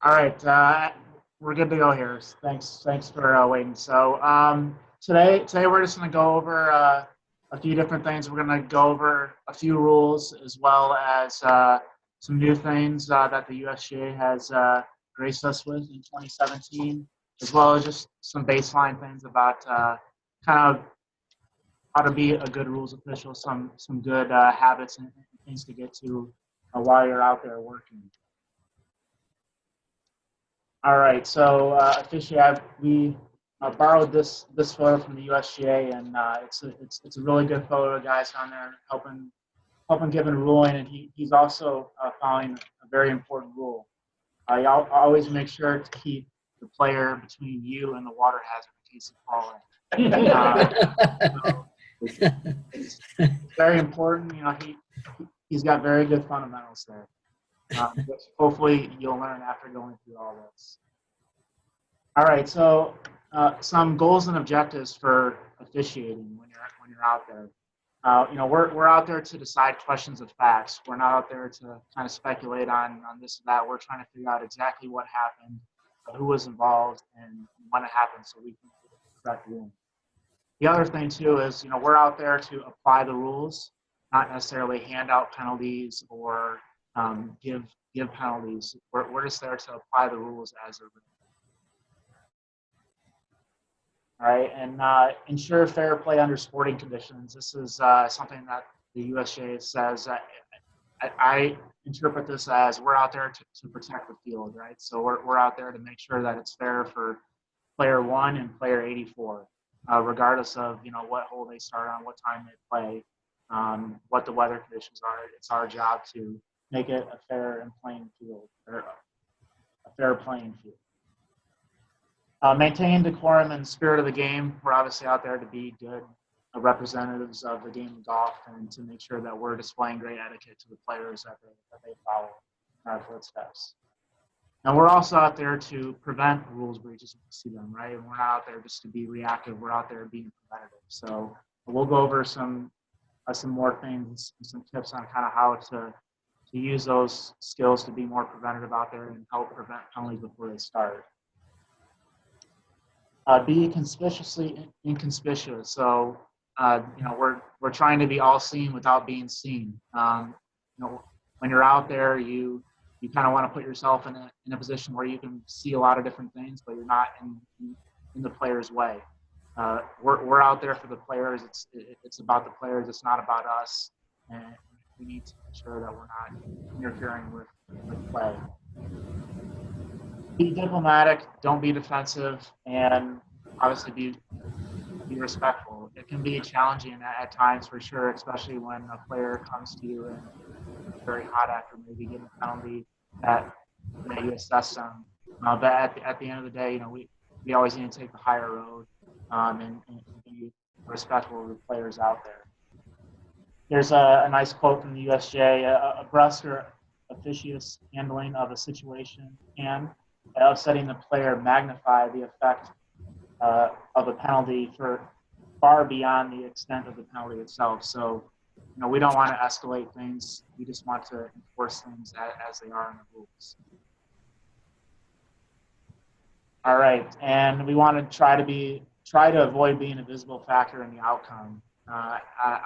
All right, we're good to go here. Thanks for waiting. So today we're just going to go over a few different things. We're going to go over a few rules as well as some new things that the USGA has graced us with in 2017, as well as just some baseline things about kind of how to be a good rules official, some good habits and things to get to while you're out there working. All right, so officially, we borrowed this photo from the USGA, and it's a really good photo. Guys on there helping giving a ruling, and he's also following a very important rule. You always make sure to keep the player between you and the water hazard in case you fall in. It's very important. You know, he's got very good fundamentals there. Which hopefully you'll learn after going through all this. All right, so some goals and objectives for officiating when you're out there. You know, we're out there to decide questions of facts. We're not out there to kind of speculate on this or that. We're trying to figure out exactly what happened, who was involved, and when it happened, so we can get the correct ruling. The other thing too is, you know, we're out there to apply the rules, not necessarily hand out penalties or give penalties. We're just there to apply the rules as they're written. All right, and ensure fair play under sporting conditions. This is something that the USGA says. I interpret this as we're out there to protect the field, right? So we're out there to make sure that it's fair for player 1 and player 84, regardless of, you know, what hole they start on, what time they play, what the weather conditions are. It's our job to make it a fair and playing field, or a fair playing field. Maintain decorum and spirit of the game. We're obviously out there to be good representatives of the game of golf and to make sure that we're displaying great etiquette to the players that they follow in our footsteps. And we're also out there to prevent rules breaches when we see them, right? And we're not out there just to be reactive. We're out there being preventative. So we'll go over some more things, some tips on kind of how to use those skills to be more preventative out there and help prevent penalties before they start. Be conspicuously inconspicuous. So, you know, we're trying to be all seen without being seen. You know, when you're out there, you kind of want to put yourself in a position where you can see a lot of different things, but you're not in the player's way. We're out there for the players. It's about the players. It's not about us, and we need to make sure that we're not interfering with play. Be diplomatic, don't be defensive, and obviously be respectful. It can be challenging at times for sure, especially when a player comes to you and it's very hot after maybe getting a penalty that you assess them. But at the end of the day, you know, we always need to take the higher road and be respectful of the players out there. There's a nice quote from the USGA: a brusque or officious handling of a situation can, by upsetting the player, magnify the effect of a penalty for far beyond the extent of the penalty itself. So, you know, we don't want to escalate things. We just want to enforce things as they are in the rules. All right, and we want to try to avoid being a visible factor in the outcome.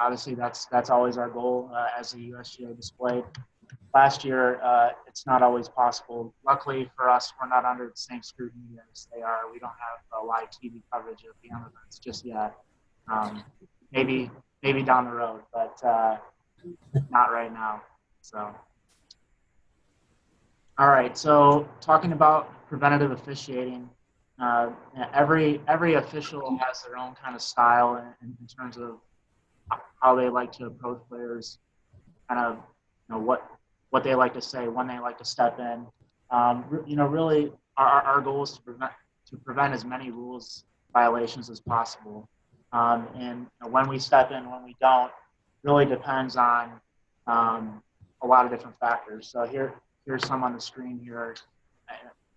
Obviously, that's always our goal as the USGA displayed. Last year, it's not always possible. Luckily for us, we're not under the same scrutiny as they are. We don't have a live TV coverage of the events just yet. Maybe down the road, but not right now. So, all right. So, talking about preventative officiating, every official has their own kind of style in terms of how they like to approach players, kind of, you know, what they like to say, when they like to step in. You know, really, our goal is to prevent as many rules violations as possible. And you know, when we step in, when we don't, really depends on a lot of different factors. So here's some on the screen here.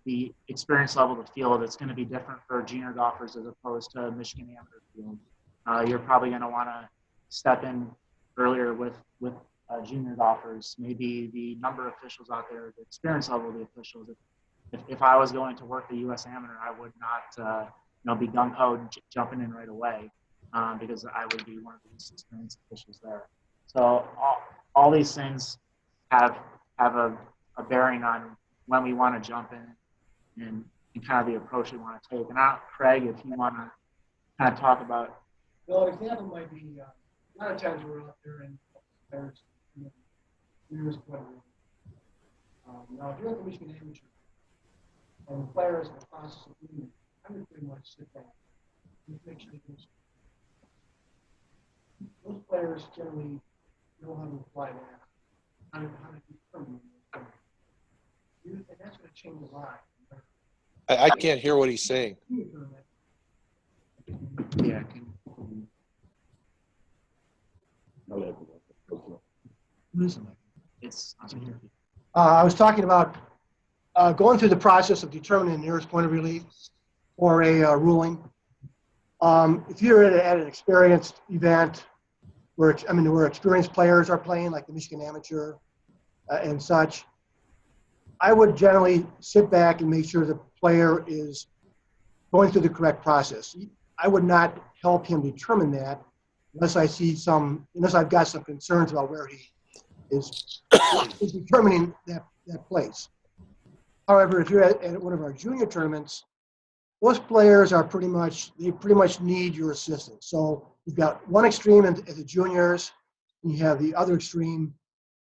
The experience level of the field, it's going to be different for junior golfers as opposed to Michigan amateur field. You're probably going to want to step in earlier with junior golfers. Maybe the number of officials out there, the experience level of the officials. if I was going to work the U.S. Amateur, I would not be gung-ho jumping in right away because I would be one of the least experienced officials there. So all these things have a bearing on when we want to jump in and kind of the approach we want to take. And now, Craig, if you want to kind of talk about. Well, an example might be a lot of times we're out there and there's years playing. Now, if you're at the Michigan Amateur and the players in the process of doing it, I would pretty much sit back and make sure that those players generally know how to apply that, how to determine it. And that's going to change a lot. I can't hear what he's saying. Yeah. It's I was talking about going through the process of determining the nearest point of relief or a ruling. If you're at an experienced event where experienced players are playing, like the Michigan Amateur and such, I would generally sit back and make sure the player is going through the correct process. I would not help him determine that unless I've got some concerns about where he is determining that place. However, if you're at one of our junior tournaments, those players are pretty much need your assistance. So you've got one extreme at the juniors, and you have the other extreme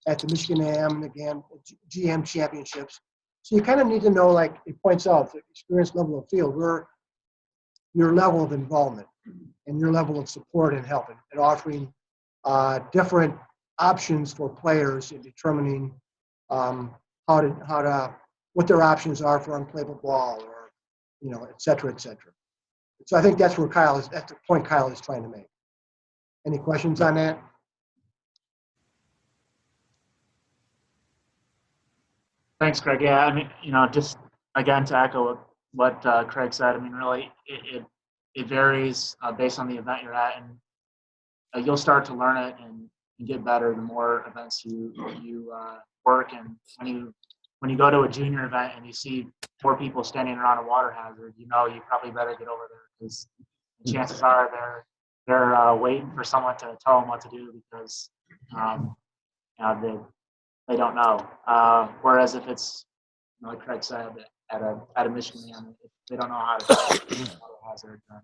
at the Michigan AM, again, GM championships. So you kind of need to know, like it points out, the experience level of field, where your level of involvement and your level of support and help and offering different options for players in determining what their options are for unplayable ball, or et cetera, et cetera. So I think that's the point Kyle is trying to make. Any questions on that? Thanks, Craig. Yeah, I mean, just again to echo what Craig said. I mean, really, it varies based on the event you're at, and you'll start to learn it and get better the more events you work. And when you go to a junior event and you see 4 people standing around a water hazard, you probably better get over there, because chances are they're waiting for someone to tell them what to do, because they don't know. Whereas if it's, like Craig said, at a Michigan AM, if they don't know how to do a water hazard, then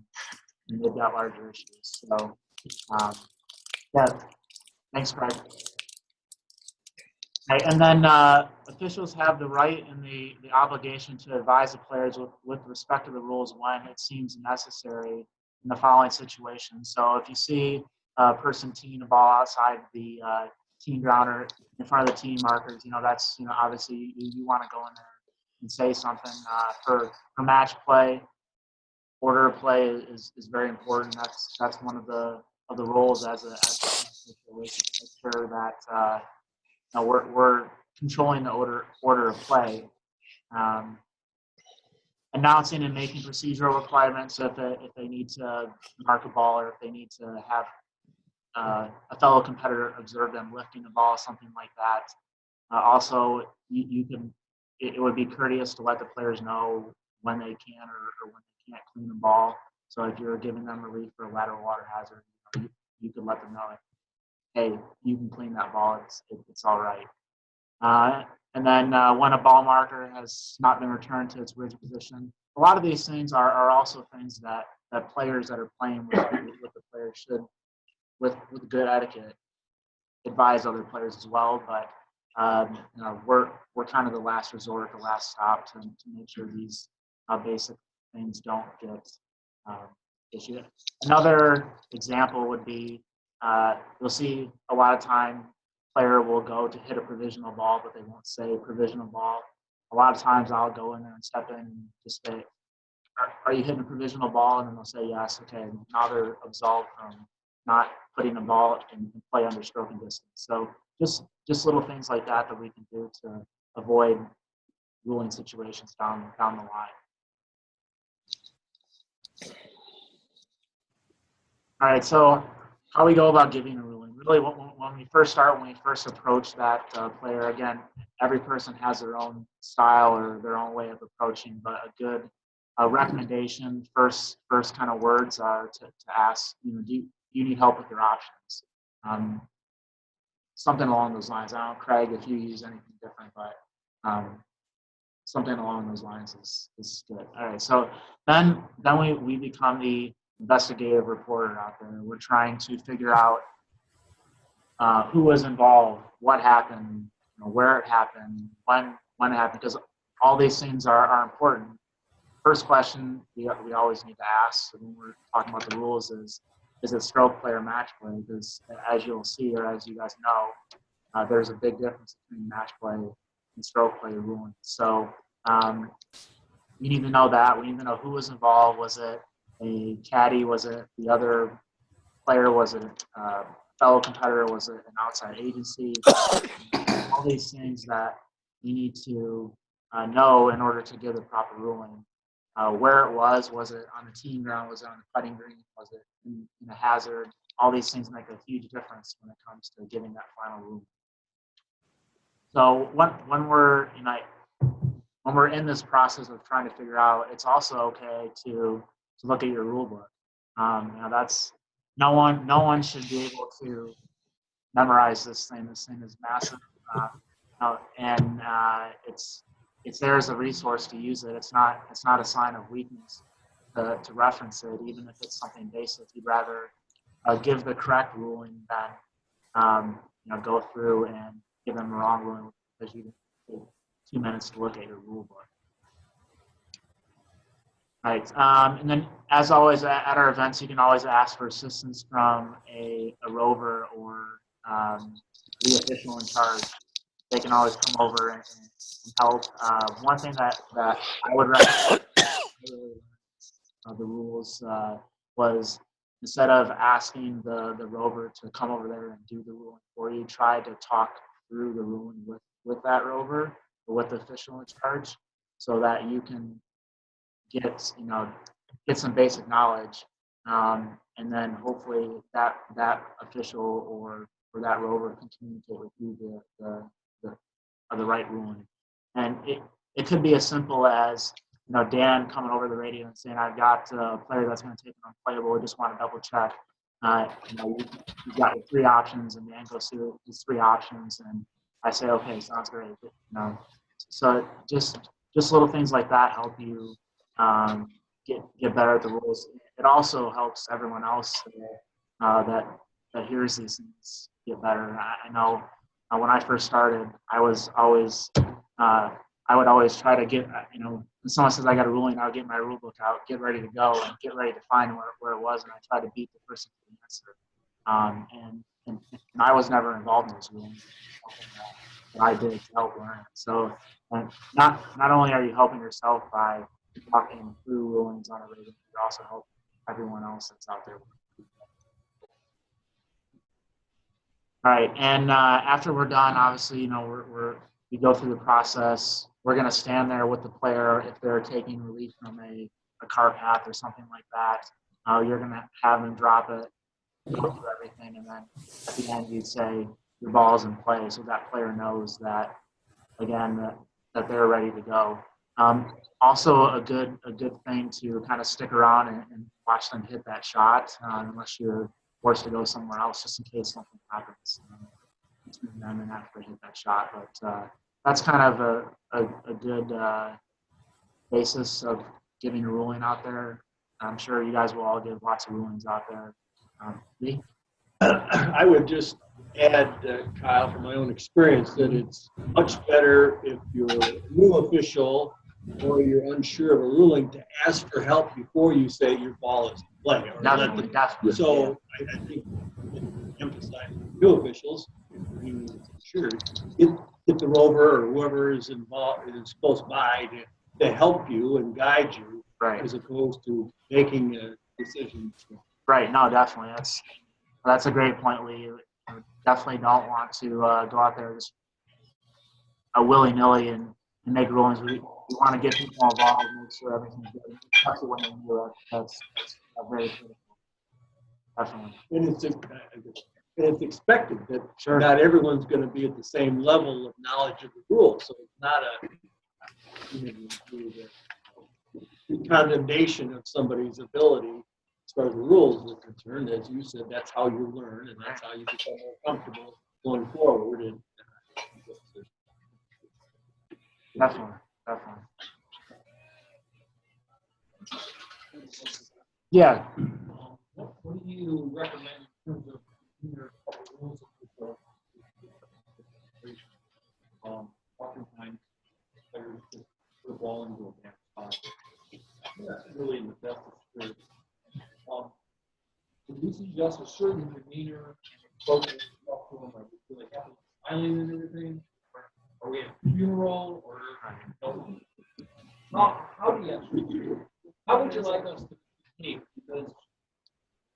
they've got larger issues. So yeah, thanks, Craig. Right, and then officials have the right and the obligation to advise the players with respect to the rules when it seems necessary in the following situations. So if you see a person teeing a ball outside the team ground or in front of the team markers, that's, obviously you want to go in there and say something. For match play, order of play is very important. That's one of the roles as a make sure that we're controlling the order of play. Announcing and making procedural requirements, so if they need to mark a ball, or if they need to have a fellow competitor observe them lifting the ball, something like that. Also, it would be courteous to let the players know when they can or when they can't clean the ball. So if you're giving them relief for a lateral water hazard, you could let them know, hey, you can clean that ball. It's all right. And then when a ball marker has not been returned to its original position, a lot of these things are also things that players that are playing with the players should, with good etiquette, advise other players as well. But we're kind of the last resort, the last stop to make sure these basic things don't get issued. Another example would be you'll see a lot of time player will go to hit a provisional ball, but they won't say provisional ball. A lot of times I'll go in there and step in and just say, are you hitting a provisional ball? And then they'll say yes. Okay, now they're absolved from not putting the ball in play under stroking distance. So just little things like that we can do to avoid ruling situations down the line. All right, so how we go about giving a ruling. Really, when when we first approach that player, again, every person has their own style or their own way of approaching, but a good recommendation, first kind of words are to ask, do you need help with your options? Something along those lines. I don't know, Craig, if you use anything different, but something along those lines is good. All right, so then we become the investigative reporter out there. We're trying to figure out who was involved, what happened, where it happened, when it happened, because all these things are important. First question we always need to ask when we're talking about the rules is it stroke play or match play? Because as you'll see, or as you guys know, there's a big difference between match play and stroke play ruling. So we need to know that. We need to know who was involved. Was it a caddy? Was it the other player? Was it a fellow competitor? Was it an outside agency? All these things that you need to know in order to give the proper ruling. Where it was it on the team ground? Was it on the putting green? Was it in a hazard? All these things make a huge difference when it comes to giving that final ruling. So when we're in this process of trying to figure out, it's also okay to look at your rule book. That's no one should be able to memorize this thing. This thing is massive, and it's there as a resource to use it. It's not a sign of weakness to reference it, even if it's something basic. You'd rather give the correct ruling than go through and give them the wrong ruling because you take 2 minutes to look at your rule book. Right, and then as always at our events, you can always ask for assistance from a rover or the official in charge. They can always come over and help. One thing that I would recommend the rules was instead of asking the rover to come over there and do the ruling for you, try to talk through the ruling with that rover or with the official in charge so that you can get some basic knowledge, and then hopefully that official or that rover can communicate with you the right ruling. And it could be as simple as Dan coming over the radio and saying, I've got a player that's going to take an unplayable. I just want to double check. You've got your 3 options, and Dan goes through his 3 options, and I say, okay, sounds great. So just little things like that help you get better at the rules. It also helps everyone else that hears these things get better. I know when I first started, I would always try to get, when someone says I got a ruling, I'll get my rule book out, get ready to go, and get ready to find where it was, and I try to beat the person to the answer. And I was never involved in those rulings. That I did to help learn. So not only are you helping yourself by talking through rulings on a regular, you also help everyone else that's out there. All right, and after we're done, obviously, we go through the process. We're going to stand there with the player if they're taking relief from a car path or something like that. You're going to have them drop it, go through everything, and then at the end you'd say your ball's in play, so that player knows that, again, that they're ready to go. Also, a good thing to kind of stick around and watch them hit that shot, unless you're forced to go somewhere else, just in case something happens between them and after they hit that shot. But that's kind of a good basis of giving a ruling out there. I'm sure you guys will all give lots of rulings out there. Lee? I would just add, Kyle, from my own experience, that it's much better if you're a new official or you're unsure of a ruling to ask for help before you say your ball is in play. Definitely. So I think emphasize new officials, sure, get the rover or whoever is involved is close by to help you and guide you, right, as opposed to making a decision. Right. No, definitely. That's a great point, Lee. You definitely don't want to go out there just willy-nilly and make rulings. We want to get people involved, make sure everything's good, especially when they do it. That's very critical. Definitely. And it's And it's expected that Sure. not everyone's going to be at the same level of knowledge of the rules. So it's not a condemnation of somebody's ability as far as the rules are concerned. As you said, that's how you learn, and that's how you become more comfortable going forward. And Definitely. Yeah. What do you recommend in terms of your rules of football? Oftentimes, players just put the ball into a bad spot. That's really in the best of spirit. Would you suggest a certain demeanor and approach talk to them? Are we really happy, smiling and everything? Are we at a funeral? Or how do you? How would you like us to behave? Because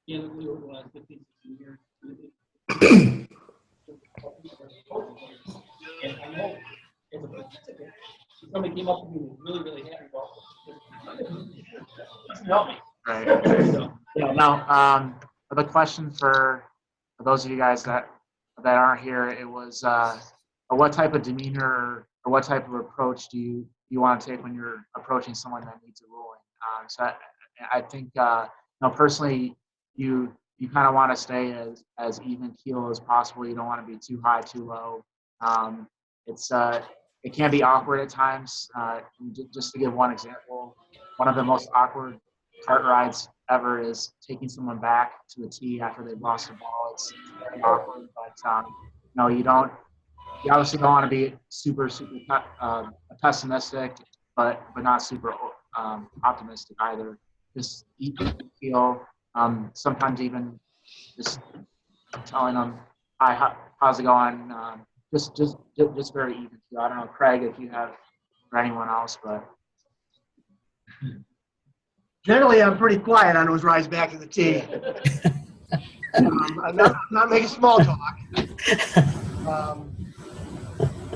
candidly, when I was 15, 16 years, and I know as a participant, if somebody came up to me and was really, really happy about it, help me. Right. Yeah. Now, the question for those of you guys that aren't here, it was what type of demeanor or what type of approach do you want to take when you're approaching someone that needs a ruling? So I think personally, you kind of want to stay as even keel as possible. You don't want to be too high, too low. It can be awkward at times. Just to give one example, one of the most awkward cart rides ever is taking someone back to the tee after they've lost a ball. It's very awkward, but you obviously don't want to be super pessimistic, but not super optimistic either. Just even keel. Sometimes even just telling them, "Hi, how's it going?" Just very even keel. I don't know, Craig, if you have or anyone else, but Generally, I'm pretty quiet on those rides back to the tee. I'm not making small talk.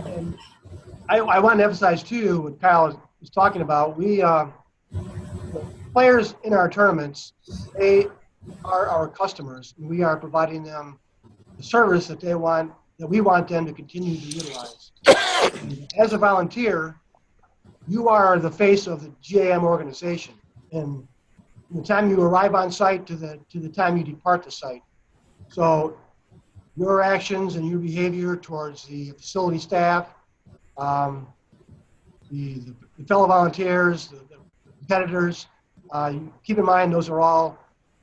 And I want to emphasize too what Kyle was talking about. We players in our tournaments, they are our customers, and we are providing them the service that we want them to continue to utilize. As a volunteer, you are the face of the GAM organization, and from the time you arrive on site to the time you depart the site. So your actions and your behavior towards the facility staff, the fellow volunteers, the competitors, keep in mind those are all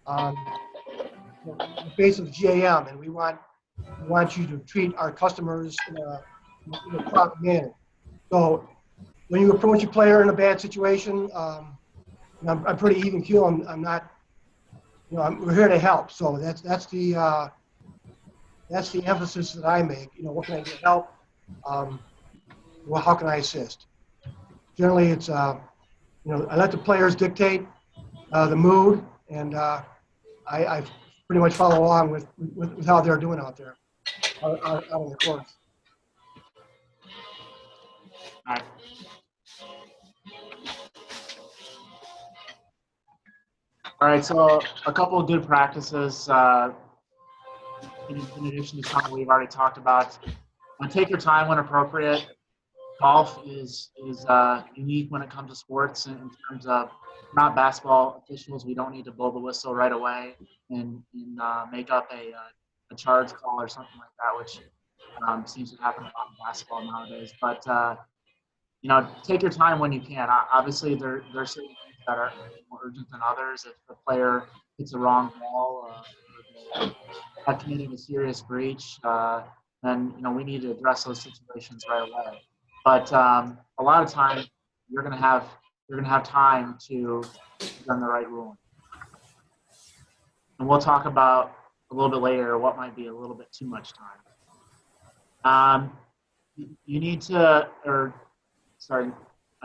the face of GAM, and we want you to treat our customers in a proper manner. So when you approach a player in a bad situation, I'm pretty even keel. I'm not, we're here to help. So that's the emphasis that I make. What can I do to help? Well, how can I assist? Generally, it's I let the players dictate the mood, and I pretty much follow along with how they're doing out there, out on the course. all right. All right, so a couple of good practices in addition to something we've already talked about. Take your time when appropriate. Golf is unique when it comes to sports in terms of not basketball officials. We don't need to blow the whistle right away and make up a charge call or something like that, which seems to happen a lot in basketball nowadays. But take your time when you can. Obviously, there are certain things that are more urgent than others. If the player hits the wrong ball, or have committed a serious breach, then we need to address those situations right away. But a lot of time, you're gonna have time to run the right ruling. And we'll talk about a little bit later what might be a little bit too much time. You need to,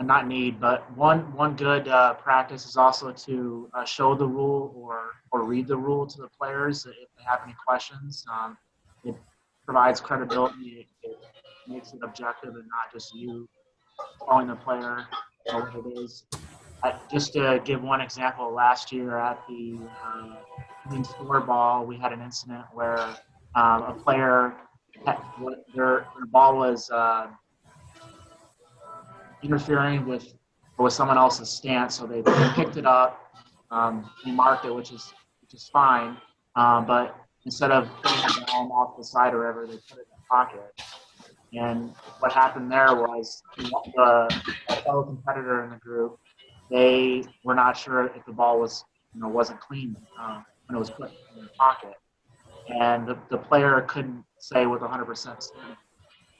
not need, but one good practice is also to show the rule or read the rule to the players if they have any questions. It provides credibility. It makes it objective and not just you telling the player what it is. Just to give one example, last year at the score ball, we had an incident where a player, their ball was interfering with someone else's stance, so they picked it up, they marked it, which is fine, but instead of putting it down off the side or wherever, they put it in the pocket. And what happened there was the fellow competitor in the group, they were not sure if the ball was, wasn't clean when it was put in the pocket. And the player couldn't say with 100% certainty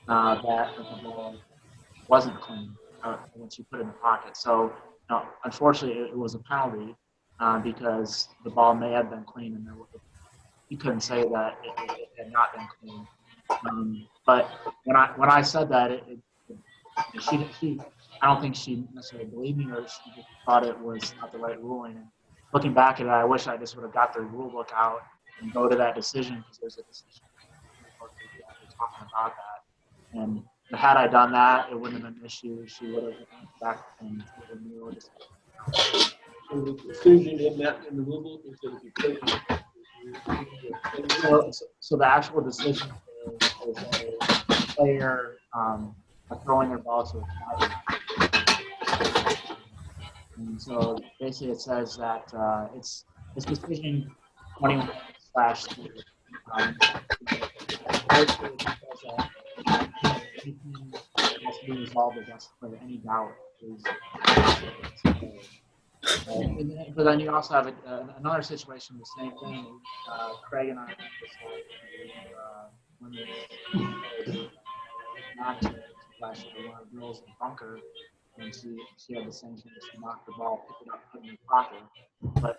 that the ball wasn't clean once you put it in the pocket. So, unfortunately, it was a penalty because the ball may have been clean, and you couldn't say that it had not been clean. But when I said that, she I don't think she necessarily believed me, or she just thought it was not the right ruling. And looking back at it, I wish I just would have got the rule book out and go to that decision, because there's a decision talking about that. And had I done that, it wouldn't have been an issue. She would have went back and So the decision in the rule book is that if you put it so the actual decision is a player throwing their ball to a catcher. And so basically it says that it's decision 21/3. Anything has to be resolved against the player. Any doubt is. But then you also have another situation, the same thing. Craig and I when not last year, one of the girls in the bunker, and she had the same thing. She knocked the ball, picked it up, put it in the pocket, but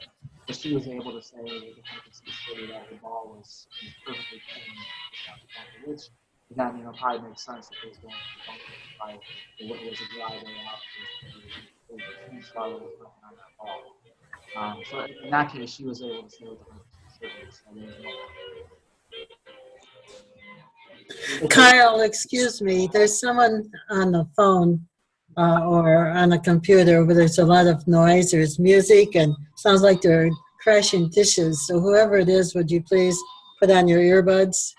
she was able to say with 100% that the ball was perfectly clean, which again, probably makes sense if it was going to the bunker by it was a dry way out. It was nothing on that ball. So in that case, she was able to say with 100%. Kyle, excuse me, there's someone on the phone or on a computer where there's a lot of noise, there's music, and sounds like they're crashing dishes. So whoever it is, would you please put on your earbuds?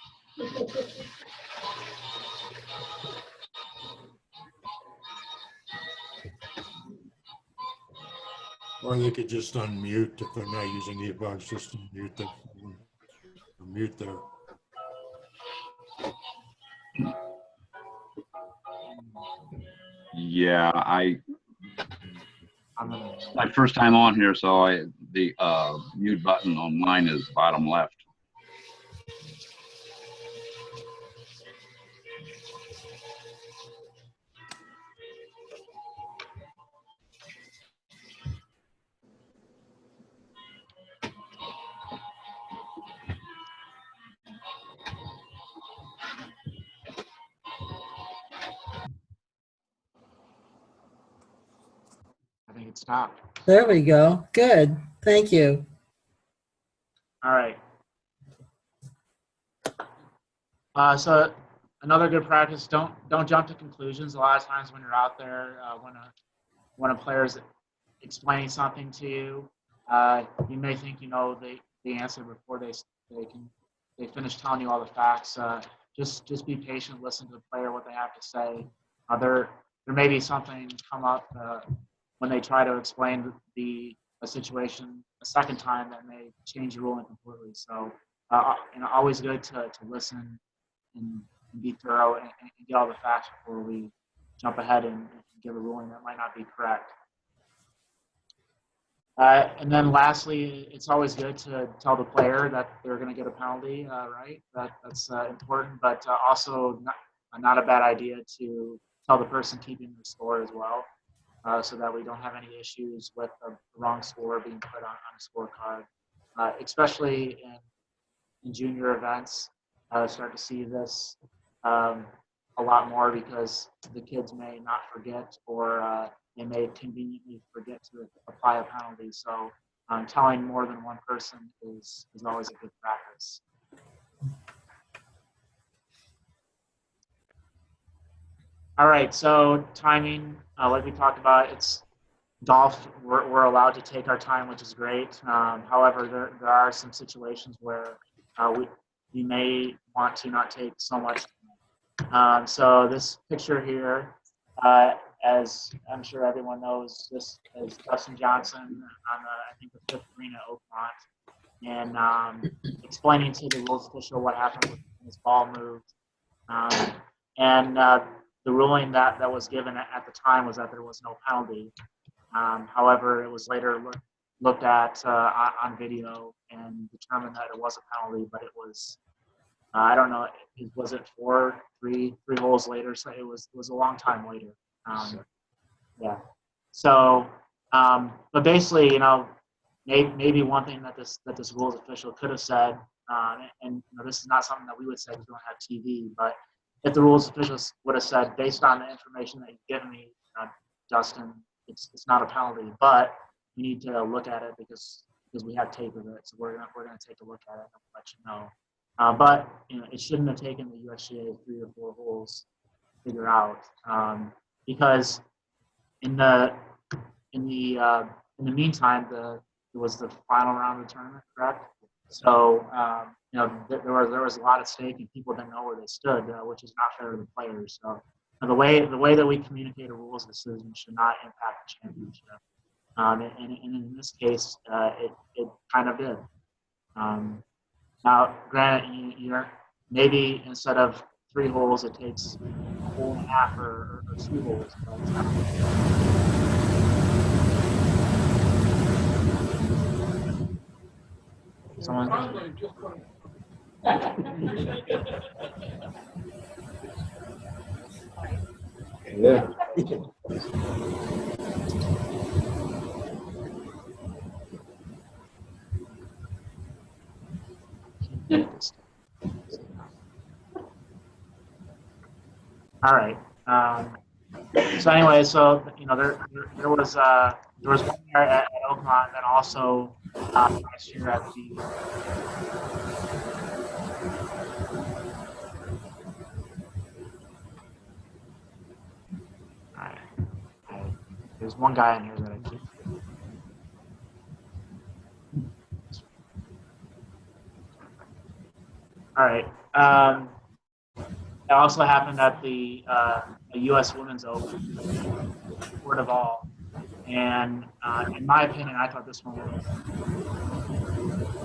Or they could just unmute if they're not using earbuds, just unmute the phone, or mute their. Yeah, my first time on here, so the mute button on mine is bottom left. I think it stopped. There we go. Good. Thank you. All right. So another good practice: don't jump to conclusions. A lot of times when you're out there, when a player's explaining something to you, you may think you know the answer before they finish telling you all the facts. Just be patient, listen to the player, what they have to say. There may be something come up when they try to explain a situation a second time that may change the ruling completely. So always good to listen and be thorough and get all the facts before we jump ahead and give a ruling that might not be correct. And then lastly, it's always good to tell the player that they're going to get a penalty, right? That's important, but also not a bad idea to tell the person keeping the score as well, so that we don't have any issues with the wrong score being put on a scorecard, especially in junior events. Start to see this a lot more because the kids may not forget, or they may conveniently forget to apply a penalty. So telling more than one person is always a good practice. All right, so timing, like we talked about, it's golf. We're allowed to take our time, which is great. However, there are some situations where we may want to not take so much. So this picture here, as I'm sure everyone knows, this is Dustin Johnson on I think the fifth green at Oakmont, and explaining to the rules official what happened when his ball moved. And the ruling that was given at the time was that there was no penalty. However, it was later looked at on video and determined that it was a penalty, but it was, I don't know, was it three holes later? So it was a long time later. Yeah. So, but basically, maybe one thing that this rules official could have said, and this is not something that we would say because we don't have TV, but if the rules officials would have said, based on the information that you've given me, Dustin, it's not a penalty, but we need to look at it because we have tape of it, so we're gonna take a look at it and let you know. But it shouldn't have taken the USGA 3 or 4 holes to figure out, because in the meantime, it was the final round of the tournament, correct? So there was a lot at stake, and people didn't know where they stood, which is not fair to the players. So the way that we communicate a rules decision should not impact the championship. And in this case, it kind of did. Now, granted, you're maybe instead of 3 holes, it takes a hole and a half or 2 holes. But, someone. Yeah. All right. So anyway, there was one year at Oakmont, and also last year at the. All right. There's one guy in here that I keep. All right. It also happened at the U.S. Women's Open, Court of All, and in my opinion, I thought this one was,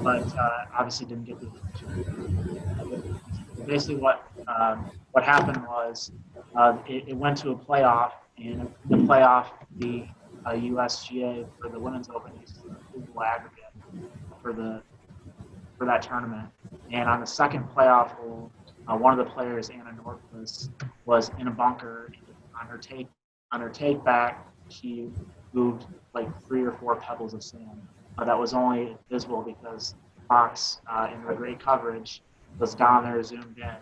but obviously didn't get the attention. Basically, what happened was it went to a playoff, and in the playoff, the USGA for the Women's Open uses the Google aggregate for that tournament, and on the second playoff hole. One of the players, Anna Norquist, was in a bunker. On her take back, she moved like 3 or 4 pebbles of sand. That was only visible because Fox, in her great coverage, was down there, zoomed in,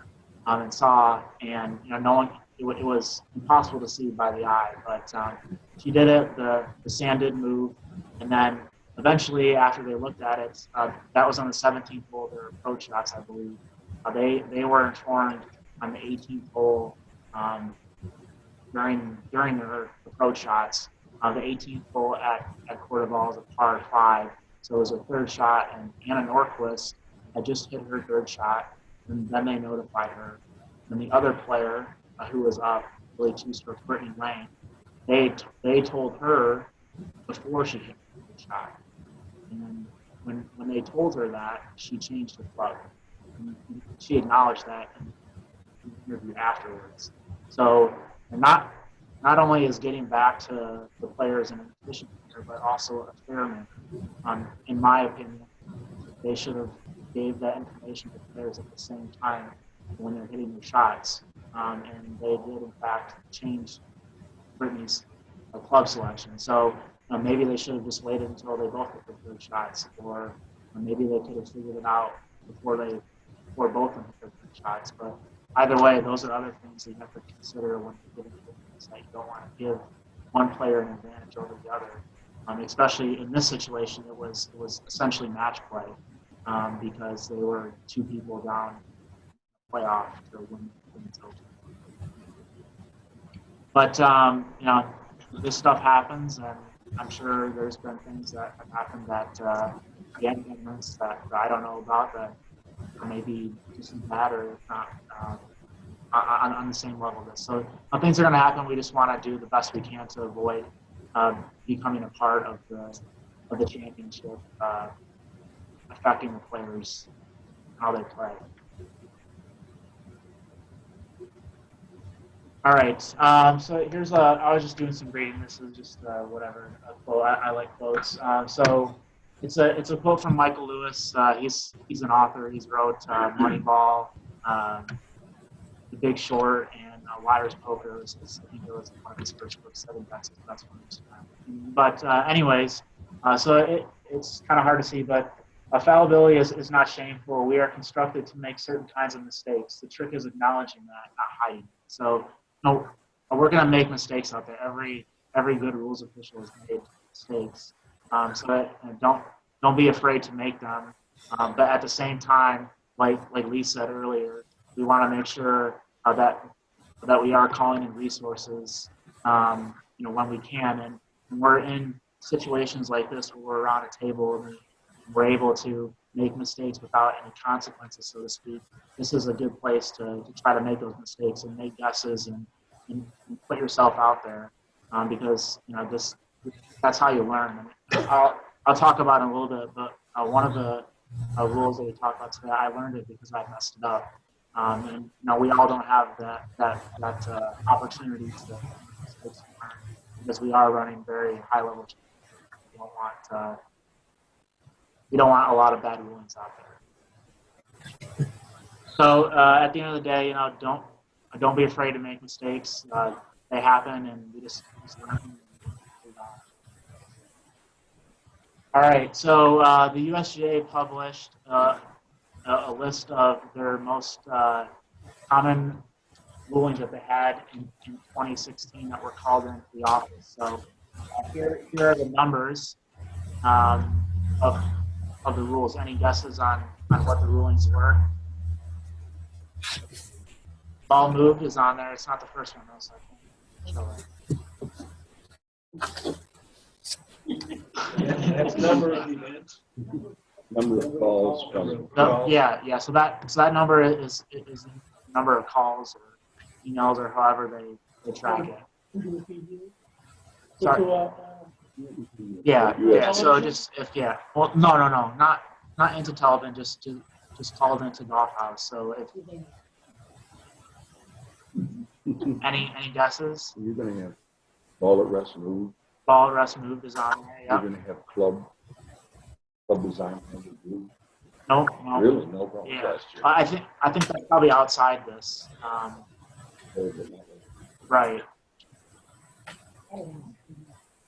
and saw. And knowing it was impossible to see by the eye, but she did it. The sand did move, and then eventually, after they looked at it, that was on the 17th hole. Their approach shots, I believe. They were informed on the 18th hole during their approach shots. The 18th hole at Court of All is a par 5, so it was her 3rd shot, and Anna Norquist had just hit her 3rd shot, and then they notified her. And the other player who was up, really 2-stroke, Brittany Lane, they told her before she hit her 3rd shot, and when they told her that, she changed her club. She acknowledged that in the interview afterwards. So not only is getting back to the players in an efficient manner, but also a fair manner. In my opinion, they should have gave that information to players at the same time when they're hitting their shots. And they did, in fact, change Brittany's club selection. So maybe they should have just waited until they both hit their 3rd shots, or maybe they could have figured it out before both of them hit their shots. But either way, those are other things that you have to consider when you're getting things that you don't want to give one player an advantage over the other. Especially in this situation, it was essentially match play because they were 2 people down playoff to win the Open. But this stuff happens, and I'm sure there's been things that have happened that again, that I don't know about that maybe just as bad or if not on the same level as this. So things are going to happen. We just want to do the best we can to avoid becoming a part of the championship, affecting the players, how they play. All right. So here's I was just doing some reading. This is just whatever a quote. I like quotes. So it's a quote from Michael Lewis. He's an author. He's wrote Moneyball, The Big Short, and Liar's Poker. I think it was one of his first books. I think that's one of his. But anyways, so it's kind of hard to see, but fallibility is not shameful. We are constructed to make certain kinds of mistakes. The trick is acknowledging that, not hiding it. So, no, we're going to make mistakes out there. Every good rules official has made mistakes. So don't be afraid to make them. But at the same time, like Lee said earlier, we want to make sure that we are calling in resources, when we can, and we're in situations like this where we're around a table and we're able to make mistakes without any consequences, so to speak. This is a good place to try to make those mistakes and make guesses and put yourself out there, because that's how you learn. And I'll talk about it in a little bit, but one of the rules that we talked about today, I learned it because I messed it up. And we all don't have that opportunity to make mistakes and learn, because we are running very high level. We don't want a lot of bad rulings out there. So at the end of the day, don't be afraid to make mistakes. They happen, and we just learn. All right. So the USGA published a list of their most common rulings that they had in 2016 that were called into the office. So here are the numbers of the rules. Any guesses on what the rulings were? Ball moved is on there. It's not the first one though, so I can't. That's number of events. Number of calls from. Yeah. So that number is the number of calls or emails or however they track it. Sorry. Yeah. So just well, no, not into Television, just called into Golf House. So if any guesses? You're going to have ball at rest moved. Ball at rest moved is on there. Yeah. You're going to have club design moved. No. Really, no problem. Yeah. I think that's probably outside this. Right.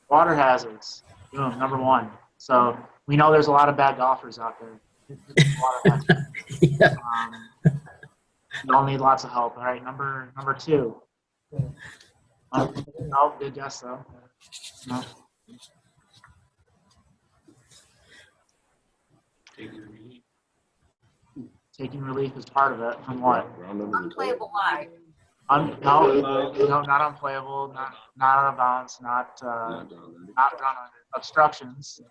Water hazards. Boom, number one. So we know there's a lot of bad golfers out there. Water hazards. Yeah. You all need lots of help. All right, number two. No, good guess though. No. Taking relief is part of it. From what? Unplayable live. No, not unplayable, not out of bounds, not down under. Obstructions.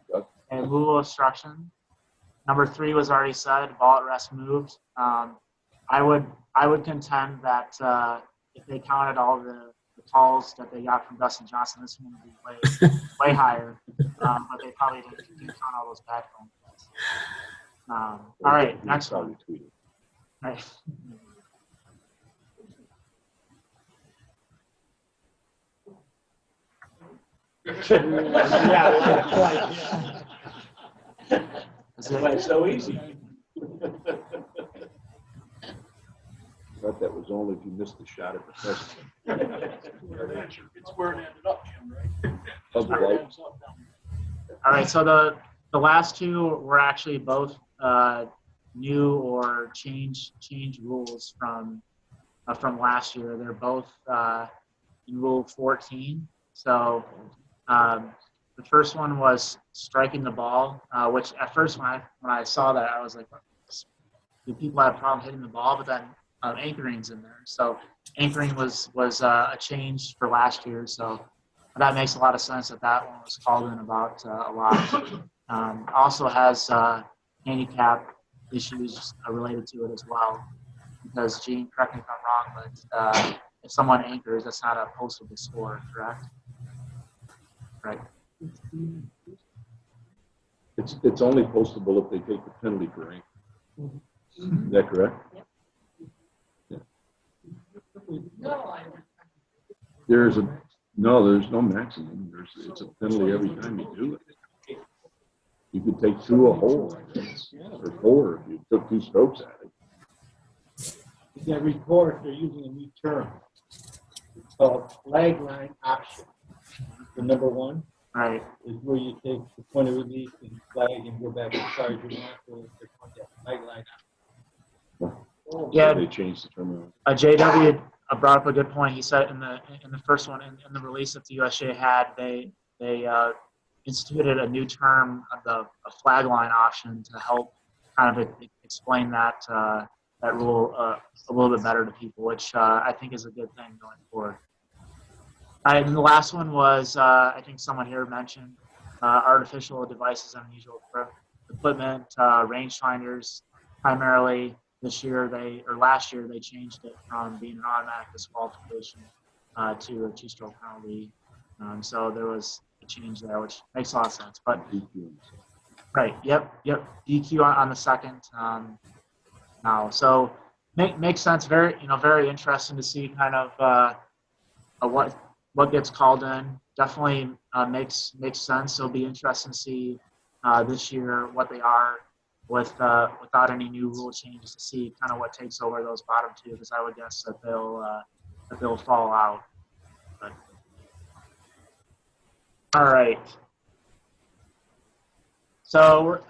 And removal obstruction. Number three was already said. Ball at rest moved. I would contend that if they counted all the calls that they got from Dustin Johnson, this one would be way higher. But they probably didn't count all those bad phone calls. All right, next one. All right. Yeah. That's why it's so easy. But that was only if you missed the shot at the first. It's where it ended up, Jim, right? All right, so the last two were actually both new or change rules from last year. They're both in Rule 14. So the first one was striking the ball, which at first when I saw that, I was like, do people have a problem hitting the ball? But then anchoring's in there. So anchoring was a change for last year. So that makes a lot of sense that one was called in about a lot. Also has handicap issues related to it as well. Because Gene, correct me if I'm wrong, but if someone anchors, that's not a postable score, correct? Right. It's only postable if they take the penalty for anchor. Is that correct? There's no maximum. It's a penalty every time you do it. You could take 2 a hole, I guess, or 4 if you took 2 strokes at it. That report, they're using a new term. It's called flag line option. The number 1 Right. is where you take the point of release and flag and go back as far as you want. So they're calling that flag line option. Yeah. They changed the terminology. JW brought up a good point. He said in the first one, in the release that the USGA had, they instituted a new term of a flag line option to help kind of explain that that rule a little bit better to people, which I think is a good thing going forward. And the last one was, I think someone here mentioned, artificial devices and unusual equipment, rangefinders. Primarily last year they changed it from being an automatic disqualification to a 2-stroke penalty. So there was a change there, which makes a lot of sense. But right, yep, DQ on the second now. So makes sense. Very interesting to see kind of what gets called in. Definitely makes sense. It'll be interesting to see this year what they are without any new rule changes, to see kind of what takes over those bottom 2, because I would guess that they'll fall out. But, all right. So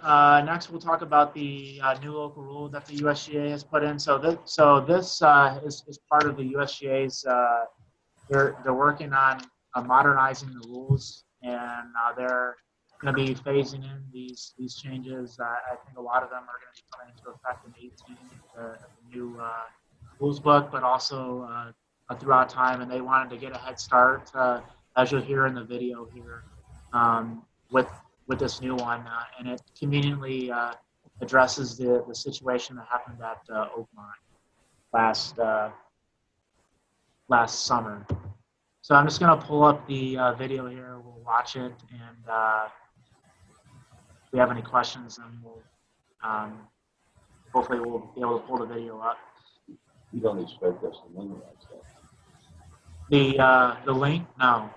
next we'll talk about the new local rule that the USGA has put in. So this is part of the USGA's. They're working on modernizing the rules, and they're going to be phasing in these changes. I think a lot of them are going to be coming into effect in 2018, the new rules book, but also throughout time. And they wanted to get a head start, as you'll hear in the video here, with this new one, and it conveniently addresses the situation that happened at Oakmont last summer. So I'm just going to pull up the video here. We'll watch it, and if we have any questions, then we'll hopefully we'll be able to pull the video up. You don't expect us to memorize that. The link? No.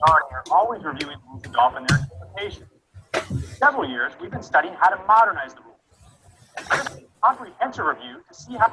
Are always reviewing rules of golf and their interpretation. For several years, we've been studying how to modernize the rules. This is a comprehensive review to see how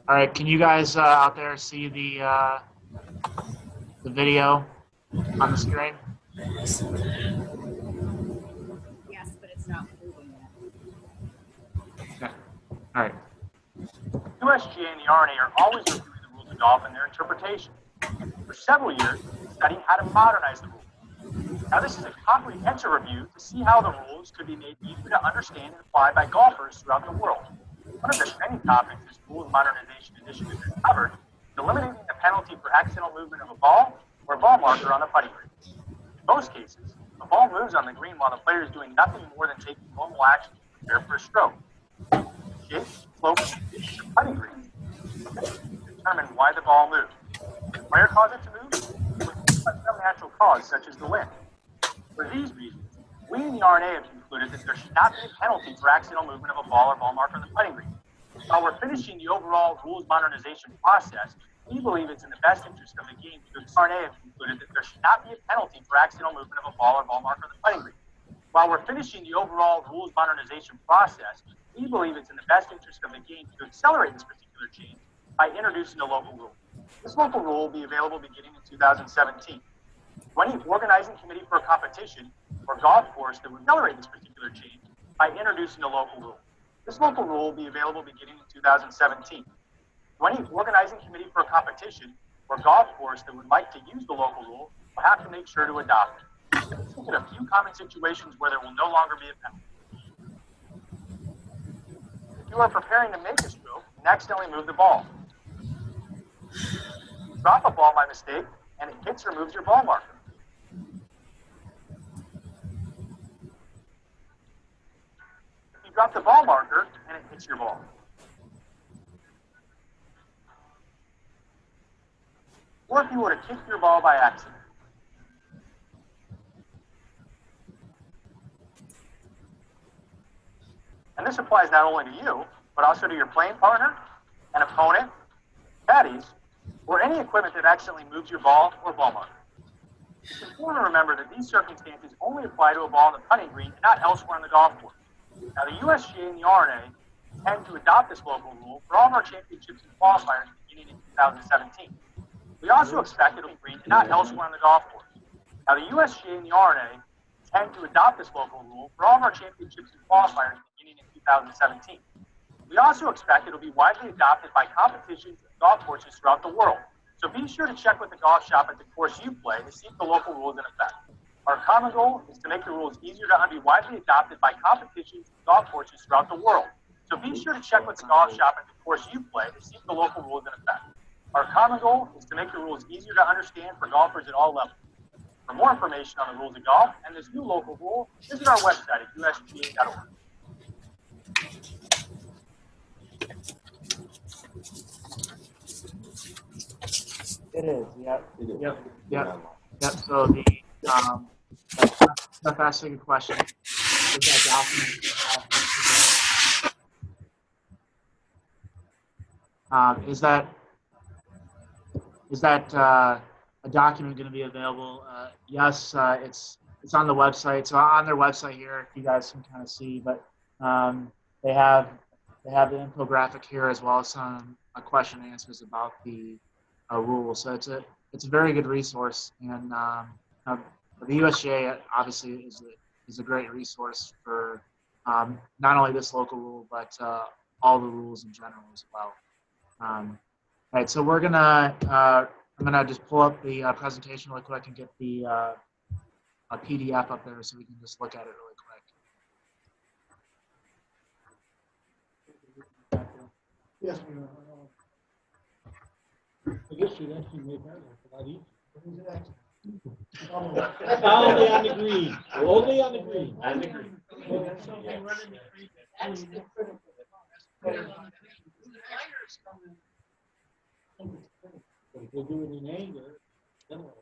All right, can you guys out there see the video on the screen? Yes, but it's not moving yet. Okay. All right. USGA and the RNA are always reviewing the rules of golf and their interpretation. For several years, we've been studying how to modernize the rules. Now, this is a comprehensive review to see how the rules could be made easier to understand and apply by golfers throughout the world. One of the many topics this rules modernization initiative has covered is eliminating the penalty for accidental movement of a ball or ball marker on the putting green. In most cases, the ball moves on the green while the player is doing nothing more than taking normal action to prepare for a stroke. Shape, slope, and position of the putting green determine why the ball moves. The player cause it to move, or some natural cause such as the wind. For these reasons, we in the RNA have concluded that there should not be a penalty for accidental movement of a ball or ball marker on the putting green. While we're finishing the overall rules modernization process, we believe it's in the best interest of the game to RNA have concluded that there should not be a penalty for accidental movement of a ball or ball marker on the putting green. While we're finishing the overall rules modernization process, we believe it's in the best interest of the game to accelerate this particular change by introducing a local rule. This local rule will be available beginning in 2017. Any organizing committee for a competition or golf course that would accelerate this particular change by introducing a local rule. This local rule will be available beginning in 2017. Any organizing committee for a competition or golf course that would like to use the local rule will have to make sure to adopt it. Let's look at a few common situations where there will no longer be a penalty. If you are preparing to make a stroke and accidentally move the ball, drop a ball by mistake and it hits or moves your ball marker. If you drop the ball marker and it hits your ball. Or if you were to kick your ball by accident. And this applies not only to you, but also to your playing partner, an opponent, caddies, or any equipment that accidentally moves your ball or ball marker. It's important to remember that these circumstances only apply to a ball on the putting green and not elsewhere on the golf course. Now, the USGA and the RNA intend to adopt this local rule for all of our championships and qualifiers beginning in 2017. We also expect it will be green and not elsewhere on the golf course. Now, the USGA and the RNA intend to adopt this local rule for all of our championships and qualifiers beginning in 2017. We also expect it will be widely adopted by competitions and golf courses throughout the world. So be sure to check with the golf shop at the course you play to see if the local rule is in effect. Our common goal is to make the rules easier to be widely adopted by competitions and golf courses throughout the world. So be sure to check with the golf shop at the course you play to see if the local rule is in effect. Our common goal is to make the rules easier to understand for golfers at all levels. For more information on the rules of golf and this new local rule, visit our website at usga.org. It is, yep. It is. Yep. So the Steph asked a good question. Is that document is that a document going to be available? Yes, it's on the website. So on their website here, if you guys can kind of see, but they have the infographic here as well as some question and answers about the rules. So it's a very good resource, and the USGA obviously is a great resource for not only this local rule but all the rules in general as well. All right, so we're gonna I'm gonna just pull up the presentation really quick and get the a PDF up there so we can just look at it really quick. Yes. I guess you'd actually make our life a lot easier. Only Only on the green. Only on the green. On the green. But if we'll do it in anger, then what?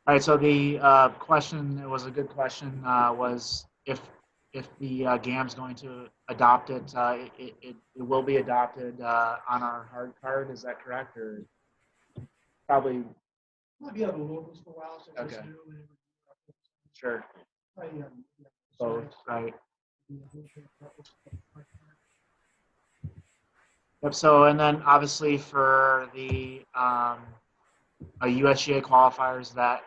All right, so the question, it was a good question, was if the GAM is going to adopt it, it will be adopted on our hard card. Is that correct, or probably? Might be on the locals for a while. So Okay. Sure. Yeah. Both, right. Yep. So, and then obviously for the USGA qualifiers that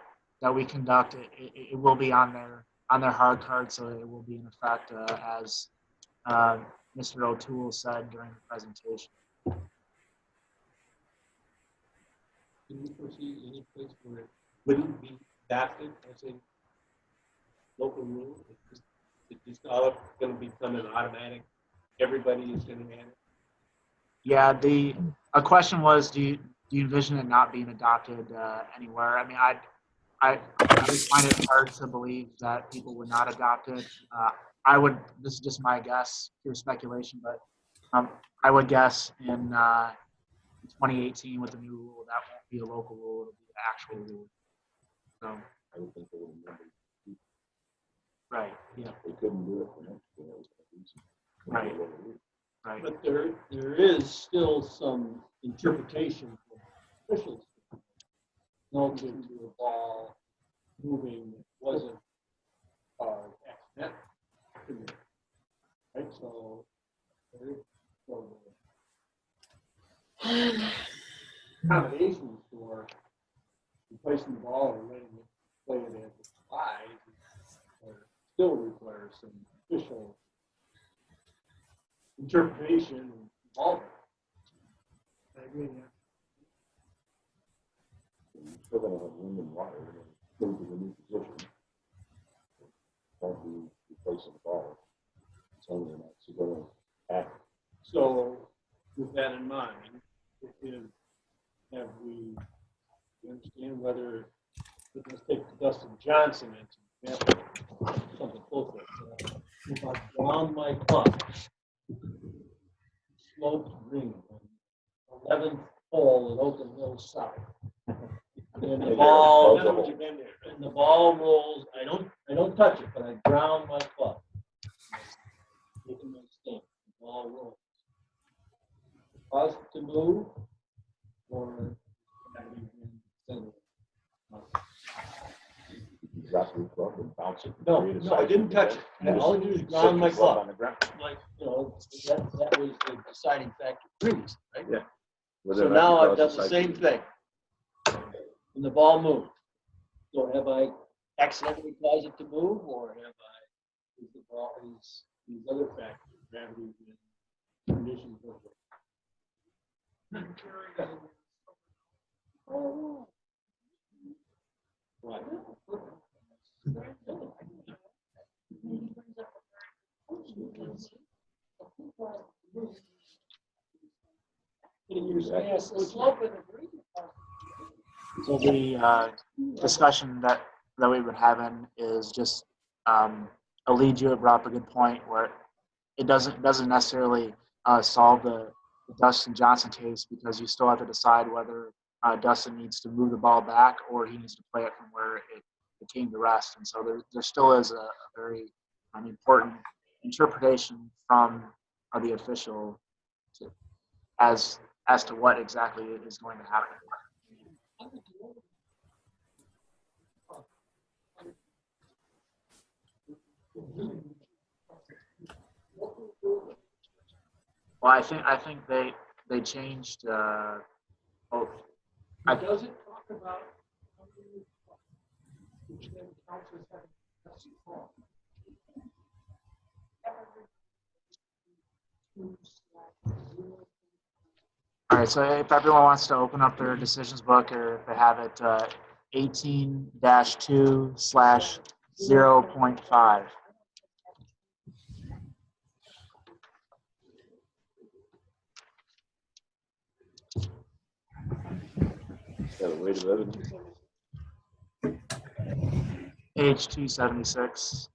we conduct, it will be on their hard card, so it will be in effect as Mr. O'Toole said during the presentation. Can you foresee any place where wouldn't be adopted as a local rule? It's just all going to become an automatic, everybody is going to have it? Yeah, a question was, do you envision it not being adopted anywhere? I mean, I find it hard to believe that people would not adopt it. I would, this is just my guess, pure speculation, but I would guess in 2018 with the new rule, that won't be a local rule, it'll be the actual rule. So, I would think they would remember. right, yeah, They couldn't do it for next year. right, right. But there is still some interpretation from officials relative to a ball moving that wasn't accidental. Right, so there is sort of accommodations for replacing the ball or letting it play it as it flies, or still requires some official interpretation and involvement. I agree, yeah. You're still gonna have wind and water and move to the new position. Won't be replacing the ball. It's only an accidental act. So with that in mind, have we understand whether, let's take Dustin Johnson as an example, something close to that. If I ground my club, sloped green, 11th hole at Oakland Hills South, and the ball, and the ball rolls. I don't touch it, but I ground my club. Making my stand, the ball rolls. Cause it to move, or Drop your club and bounce it. no, I didn't touch it. All I do is ground my club on the ground. Like, that was the deciding factor previously, right? Yeah. So now I've done the same thing. And the ball moved. So have I accidentally caused it to move, or have I, is the ball, these other factors, gravity and conditions of it? Right. So the discussion that we've been having is just Allegio brought up a good point where it doesn't necessarily solve the Dustin Johnson case, because you still have to decide whether Dustin needs to move the ball back or he needs to play it from where it came to rest. And so there still is a very important interpretation from the official as to what exactly is going to happen. Well, I think they changed. Both. Does it talk about which then counts as having that's wrong? All right, so if everyone wants to open up their decisions book, or if they have it 18-2/0.5. Got a weight of evidence. Page 276.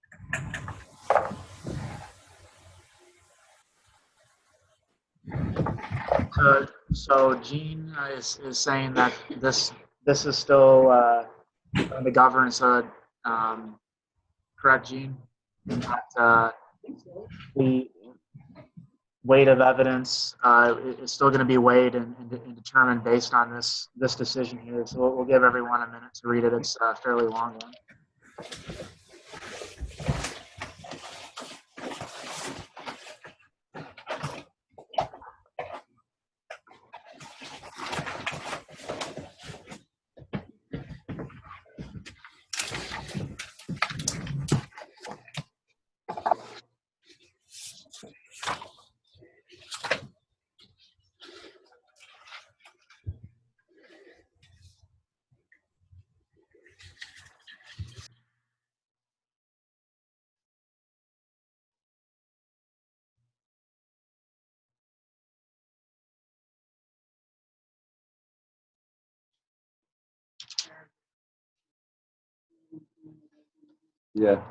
So Gene is saying that this is still the governance of correct, Gene? That the weight of evidence is still going to be weighed and determined based on this decision here. So we'll give everyone a minute to read it. It's a fairly long one. Yeah.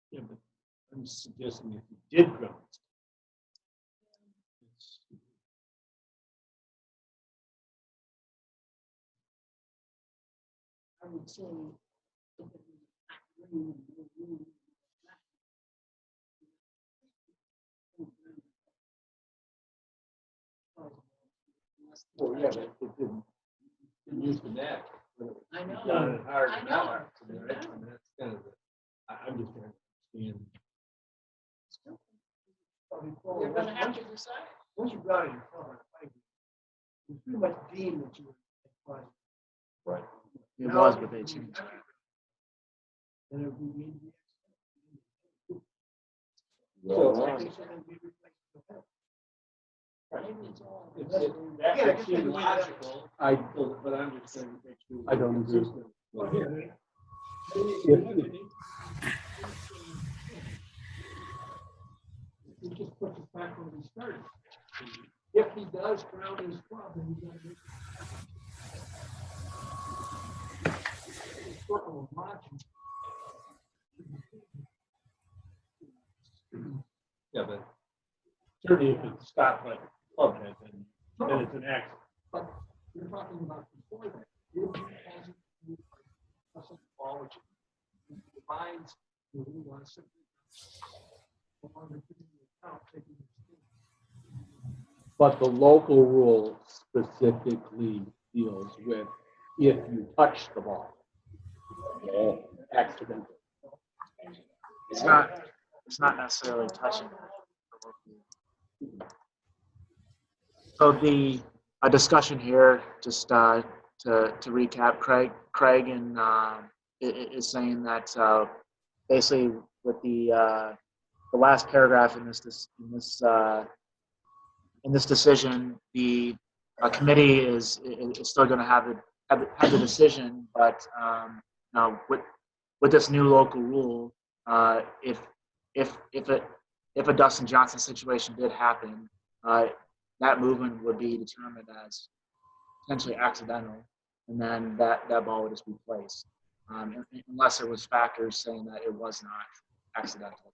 Yeah, but I'm suggesting if you did ground stuff. I would say, if it was Well, yeah, but it didn't use the net. I know. Done it hard I and know. not hard. So, right? I mean, that's kind of I'm just trying to understand. You're gonna have to decide. Once you got it, you're covered. It's pretty much deemed that you were fine. Right. It was, but they changed it. Then it would be. Well, So, Maybe it's all. that would seem logical. But I'm just trying to make sure. I don't agree. Consistent. Well, yeah. He just puts it back where we started. If he does ground his club, then he's gonna make. Circle of marching. Yeah, but certainly if it's stopped like a club head, then it's an accident. But you're talking about before that. If he hasn't moved a ball, which defines who he wants to be. But the local rule specifically deals with if you touch the ball. Accident. It's not necessarily touching. So a discussion here, just to recap, Craig and is saying that basically with the last paragraph in this decision, the committee is still going to have the decision, but now with this new local rule, if a Dustin Johnson situation did happen, that movement would be determined as potentially accidental, and then that ball would just be placed, unless there was factors saying that it was not accidental.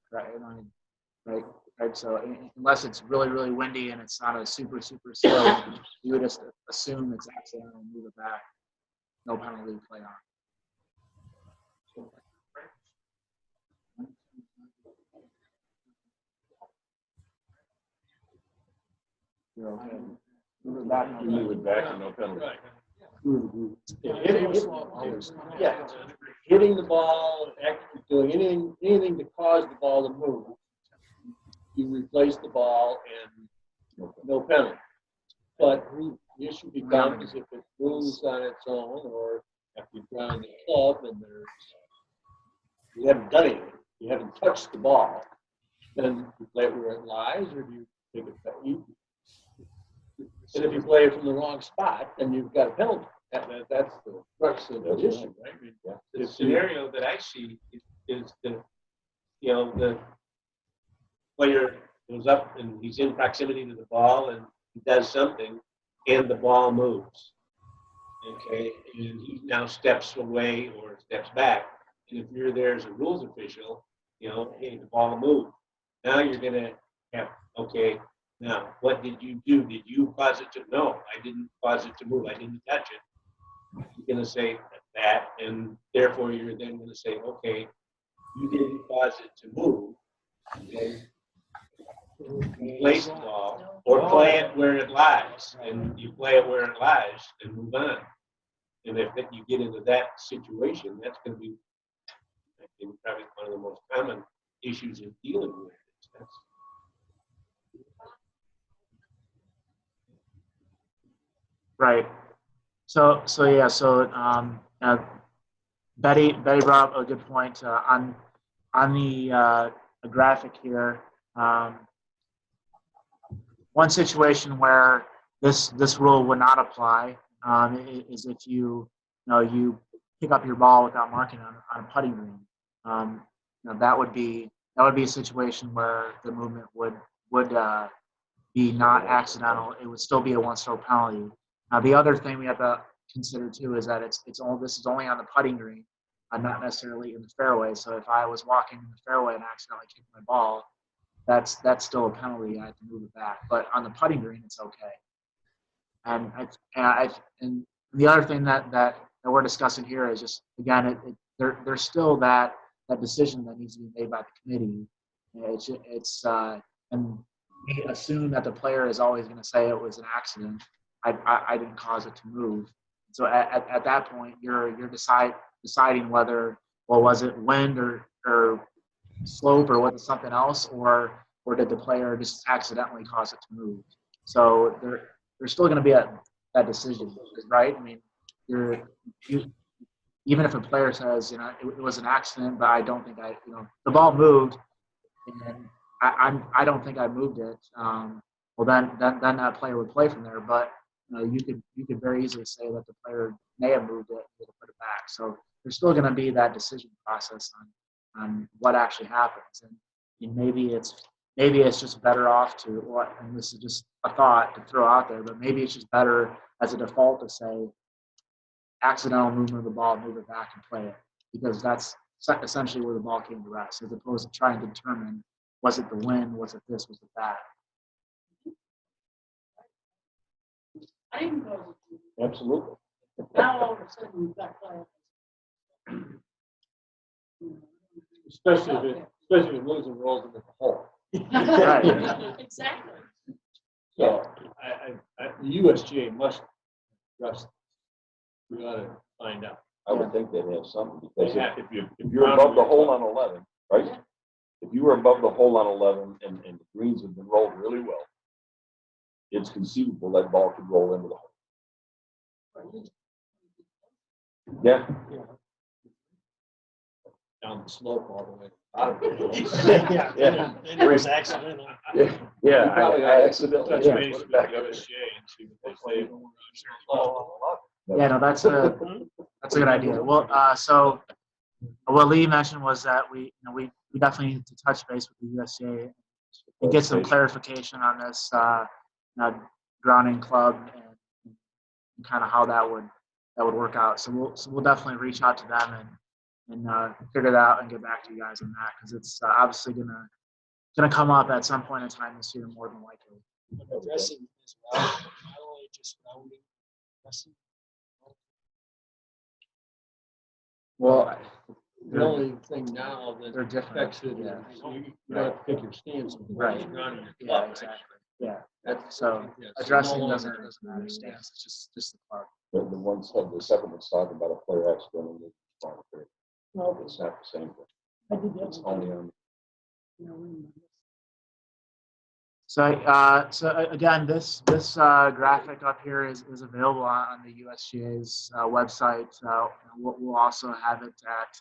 Right? So unless it's really, really windy and it's not a super slow, you would just assume it's accidental and move it back. No penalty to play on. You're okay. Move it back. You move it back and no penalty. Yeah, hitting the ball, actually doing anything to cause the ball to move. You replace the ball and no penalty. But the issue becomes if it moves on its own, or if you ground the club and you haven't done anything, you haven't touched the ball, then you play it where it lies, or do you take it back? And if you play it from the wrong spot, then you've got a penalty. That's the crux of the issue, right? I mean, The scenario that I see is the player goes up and he's in proximity to the ball and he does something and the ball moves. Okay, and he now steps away or steps back. And if you're there as a rules official, hey, the ball moved. Now you're gonna have, okay, now what did you do? Did you cause it to? No, I didn't cause it to move. I didn't touch it. You're gonna say that, and therefore you're then gonna say, okay, you didn't cause it to move. Okay. Place the ball or play it where it lies, and you play it where it lies and move on. And if you get into that situation, that's going to be, I think, probably one of the most common issues in dealing with it. Right. So Betty brought up a good point on the graphic here. One situation where this rule would not apply is if you pick up your ball without marking on a putting green. That would be a situation where the movement would be not accidental, it would still be a 1-stroke penalty. Now, the other thing we have to consider too is that this is only on the putting green, not necessarily in the fairway. So if I was walking in the fairway and accidentally kicked my ball, that's still a penalty. I have to move it back. But on the putting green, it's okay. And the other thing that we're discussing here is just, again, there's still that decision that needs to be made by the committee. And we assume that the player is always going to say it was an accident. I didn't cause it to move. So at that point, you're deciding whether, well, was it wind or slope, or was it something else, or did the player just accidentally cause it to move? So there's still going to be that decision, right? I mean, even if a player says, it was an accident, but I don't think the ball moved, and I don't think I moved it. Well, then that player would play from there. But you could very easily say that the player may have moved it and put it back. So there's still going to be that decision process on what actually happens, and maybe it's just better off to, and this is just a thought to throw out there, but maybe it's just better as a default to say accidental movement of the ball, move it back and play it, because that's essentially where the ball came to rest, as opposed to trying to determine, was it the wind, was it this, was it that? I didn't go. Absolutely. Now all of a sudden we've got players. Especially if it moves and rolls into the hole. Right. Exactly. So the USGA must address. We ought to find out. I would think they'd have something, because Yeah. if you're above the hole on 11, right? If you were above the hole on 11 and the greens have been rolled really well, it's conceivable that ball could roll into the hole. Yeah. Down the slope all the way. Out of Yeah. And it was accidental. Yeah, I accidentally. Touch Yeah. base with the USGA and see what they say. Yeah, no, that's a good idea. Well, so what Lee mentioned was that we definitely need to touch base with the USGA and get some clarification on this grounding club and kind of how that would work out. So we'll definitely reach out to them and figure it out and get back to you guys on that, because it's obviously gonna come up at some point in time this year, more than likely. Addressing as well, not only just rounding, addressing. Well, The only thing now that they're different. affects it Yeah. is you don't have to pick your stance. On Right. Grounding your Yeah, club, exactly. right? Yeah. That's So yeah, addressing no doesn't longer- matter stance. It's just the club. The second one's talking about a player accidentally. No, it's not the same thing. I did that. It's only on. So again, this graphic up here is available on the USGA's website. We'll also have it at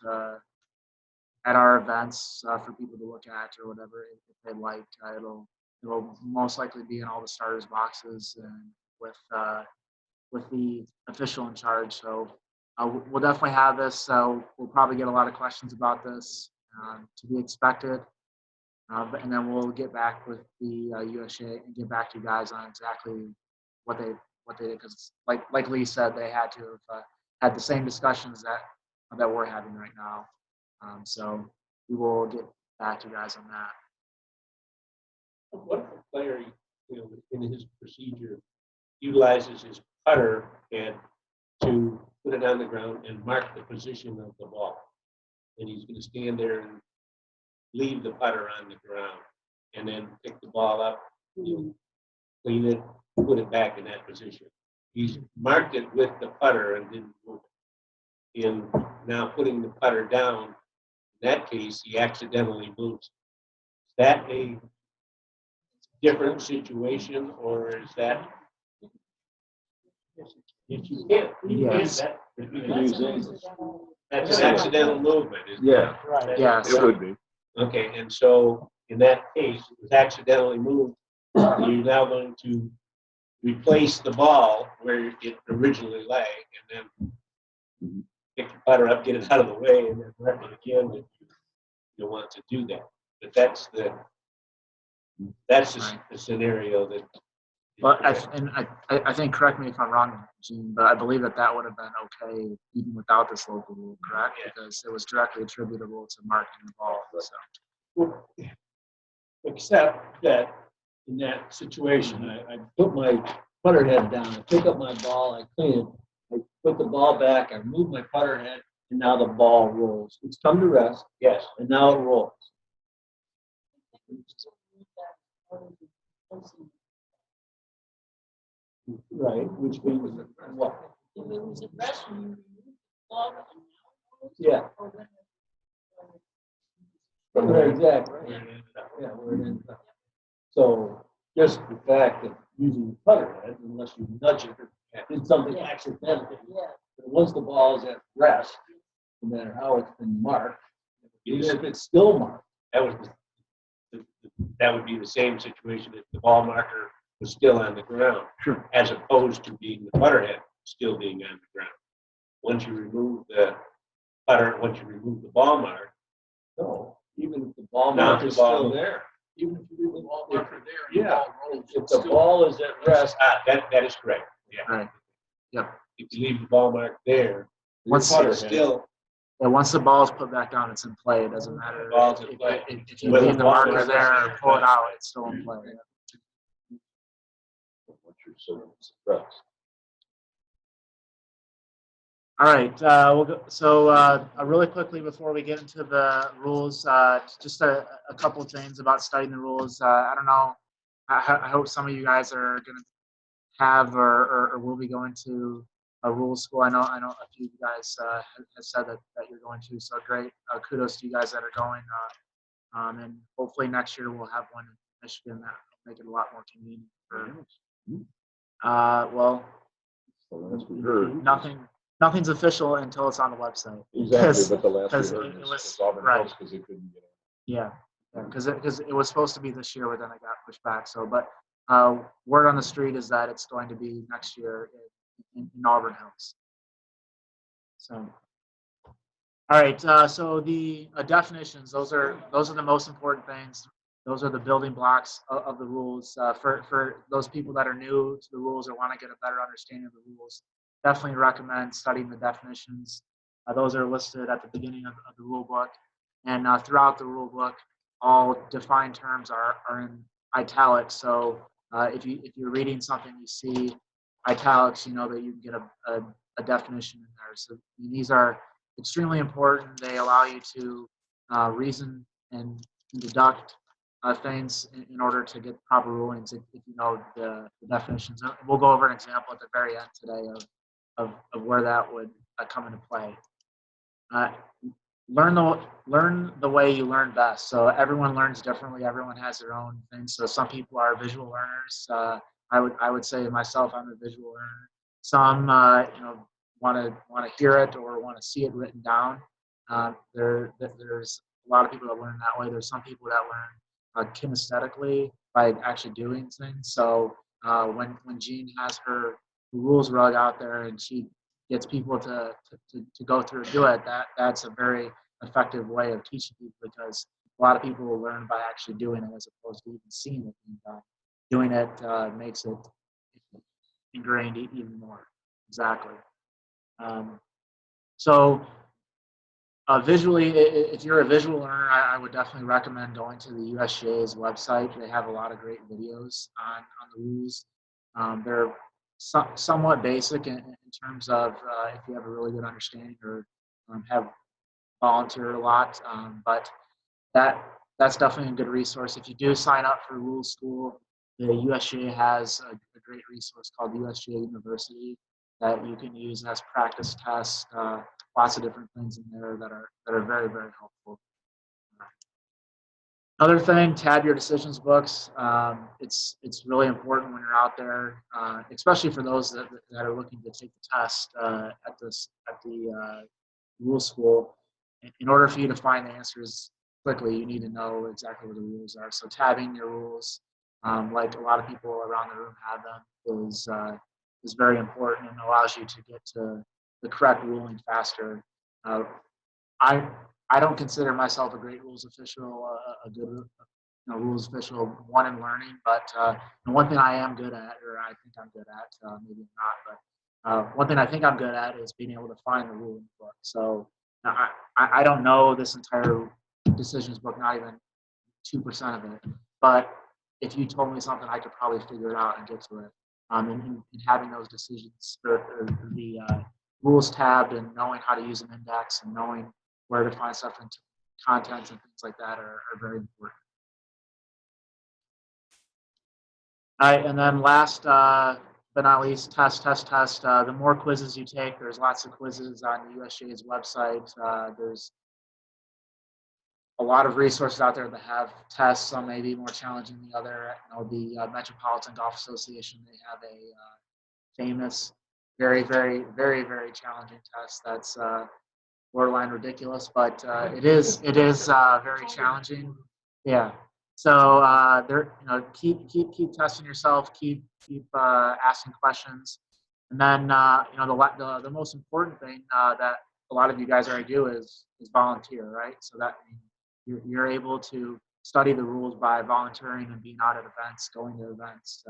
our events for people to look at or whatever if they'd like. It'll most likely be in all the starters boxes and with the official in charge. So we'll definitely have this. We'll probably get a lot of questions about this, to be expected. And then we'll get back with the USGA and get back to you guys on exactly what they did, because like Lee said, they had to have had the same discussions that we're having right now. So we will get back to you guys on that. What if a player, in his procedure, utilizes his putter and to put it on the ground and mark the position of the ball, and he's going to stand there and leave the putter on the ground, and then pick the ball up, clean it, put it back in that position. He's marked it with the putter and didn't move it. In now putting the putter down, in that case, he accidentally moves. Is that a different situation, or is that? If you can't, Yes. That's an accidental movement, isn't it? Yeah. Right. Yes. It would be. Okay, and so in that case, it was accidentally moved. You're now going to replace the ball where it originally lay, and then pick the putter up, get it out of the way, and then rep it again if you want to do that. But that's the That's the scenario that. But I think, correct me if I'm wrong, Gene, but I believe that would have been okay even without this local rule, correct? Yeah. Because it was directly attributable to marking the ball. So. Well, except that in that situation, I put my putter head down, I pick up my ball, I clean it, I put the ball back, I remove my putter head, and now the ball rolls. It's come to rest, Yes. and now it rolls. Right, which means what? If it was a rest, you remove the ball and now it goes, Yeah. or when Right, exactly. Yeah, where it ends up. So just the fact that using the putter head, unless you nudge it or did something accidentally, yeah. but once the ball is at rest, no matter how it's been marked, even if it's still marked. That was that would be the same situation if the ball marker was still on the ground, Sure. as opposed to being the putter head still being on the ground. Once you remove the putter, once you remove the ball mark, No, even if the ball Now mark the is ball- still there. Even if you leave the ball marker there, the Yeah. ball rolls. If the ball is at rest, that is correct. Yeah. Right. Yep. If you leave the ball mark there, your Once putter it's still. Yeah, once the ball is put back down, it's in play. It doesn't matter Ball's in play. if you Whether leave the the ball marker is there or pull it there. out, it's still in play. Once you're so suppressed. All right, we'll go. So really quickly before we get into the rules, just a couple of things about studying the rules. I don't know. I hope some of you guys are going to have or will be going to a rules school. I know a few of you guys have said that you're going to. So great. Kudos to you guys that are going. And hopefully next year we'll have one in Michigan that will make it a lot more convenient for. Well, So that's we heard. Nothing's official until it's on the website. Exactly, but the last we 'cause heard it was was- Auburn right. Hills because they couldn't get it. Yeah, because it was supposed to be this year, but then it got pushed back. So, but word on the street is that it's going to be next year in Auburn Hills. So, all right. So the definitions; those are the most important things. Those are the building blocks of the rules. For those people that are new to the rules or want to get a better understanding of the rules, definitely recommend studying the definitions. Those are listed at the beginning of the rule book, and throughout the rule book, all defined terms are in italics. So if you're reading something, you see italics, you know that you can get a definition in there. So these are extremely important. They allow you to reason and deduct things in order to get proper rulings if you know the definitions. We'll go over an example at the very end today of where that would come into play. Learn the way you learn best. So everyone learns differently. Everyone has their own things. So some people are visual learners. I would say myself, I'm a visual learner. Some want to hear it or want to see it written down. There's a lot of people that learn that way. There's some people that learn kinesthetically by actually doing things. So when Jean has her rules rug out there and she gets people to go through and do it, that's a very effective way of teaching people, because a lot of people will learn by actually doing it as opposed to even seeing it being done. Doing it makes it ingrained even more. Exactly. So visually, if you're a visual learner, I would definitely recommend going to the USGA's website. They have a lot of great videos on the rules. They're somewhat basic in terms of if you have a really good understanding or have volunteered a lot, but that's definitely a good resource. If you do sign up for rules school, the USGA has a great resource called USGA University that you can use as practice tests. Lots of different things in there that are very, very helpful. Another thing, tab your decisions books. It's really important when you're out there, especially for those that are looking to take the test at the rule school. In order for you to find the answers quickly, you need to know exactly what the rules are. So tabbing your rules, like a lot of people around the room have them, is very important and allows you to get to the correct ruling faster. I don't consider myself a great rules official, a good rules official, one in learning, but and one thing I am good at, or I think I'm good at, maybe not, but one thing I think I'm good at is being able to find the rule in the book. So I don't know this entire decisions book, not even 2% of it, but if you told me something, I could probably figure it out and get to it. And having those decisions or the rules tabbed and knowing how to use an index and knowing where to find stuff in contents and things like that are very important. All right, and then last but not least, test. The more quizzes you take, there's lots of quizzes on the USGA's website. There's a lot of resources out there that have tests. Some may be more challenging than the other. The Metropolitan Golf Association, they have a famous, very challenging test that's borderline ridiculous, but it is very challenging. Yeah. So keep testing yourself, keep asking questions, and then the most important thing that a lot of you guys already do is volunteer, right? So that you're able to study the rules by volunteering and being out at events, going to events,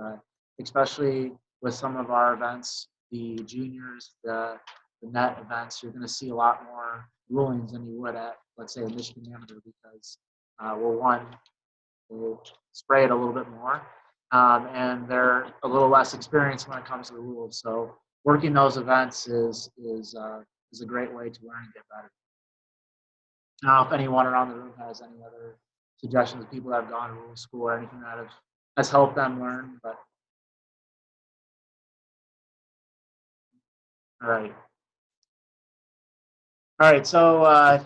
especially with some of our events, the juniors, the net events. You're going to see a lot more rulings than you would at, let's say, a Michigan Amateur, because we'll spray it a little bit more, and they're a little less experienced when it comes to the rules. So working those events is a great way to learn and get better. Now, if anyone around the room has any other suggestions of people that have gone to rule school or anything that has helped them learn, but all right. So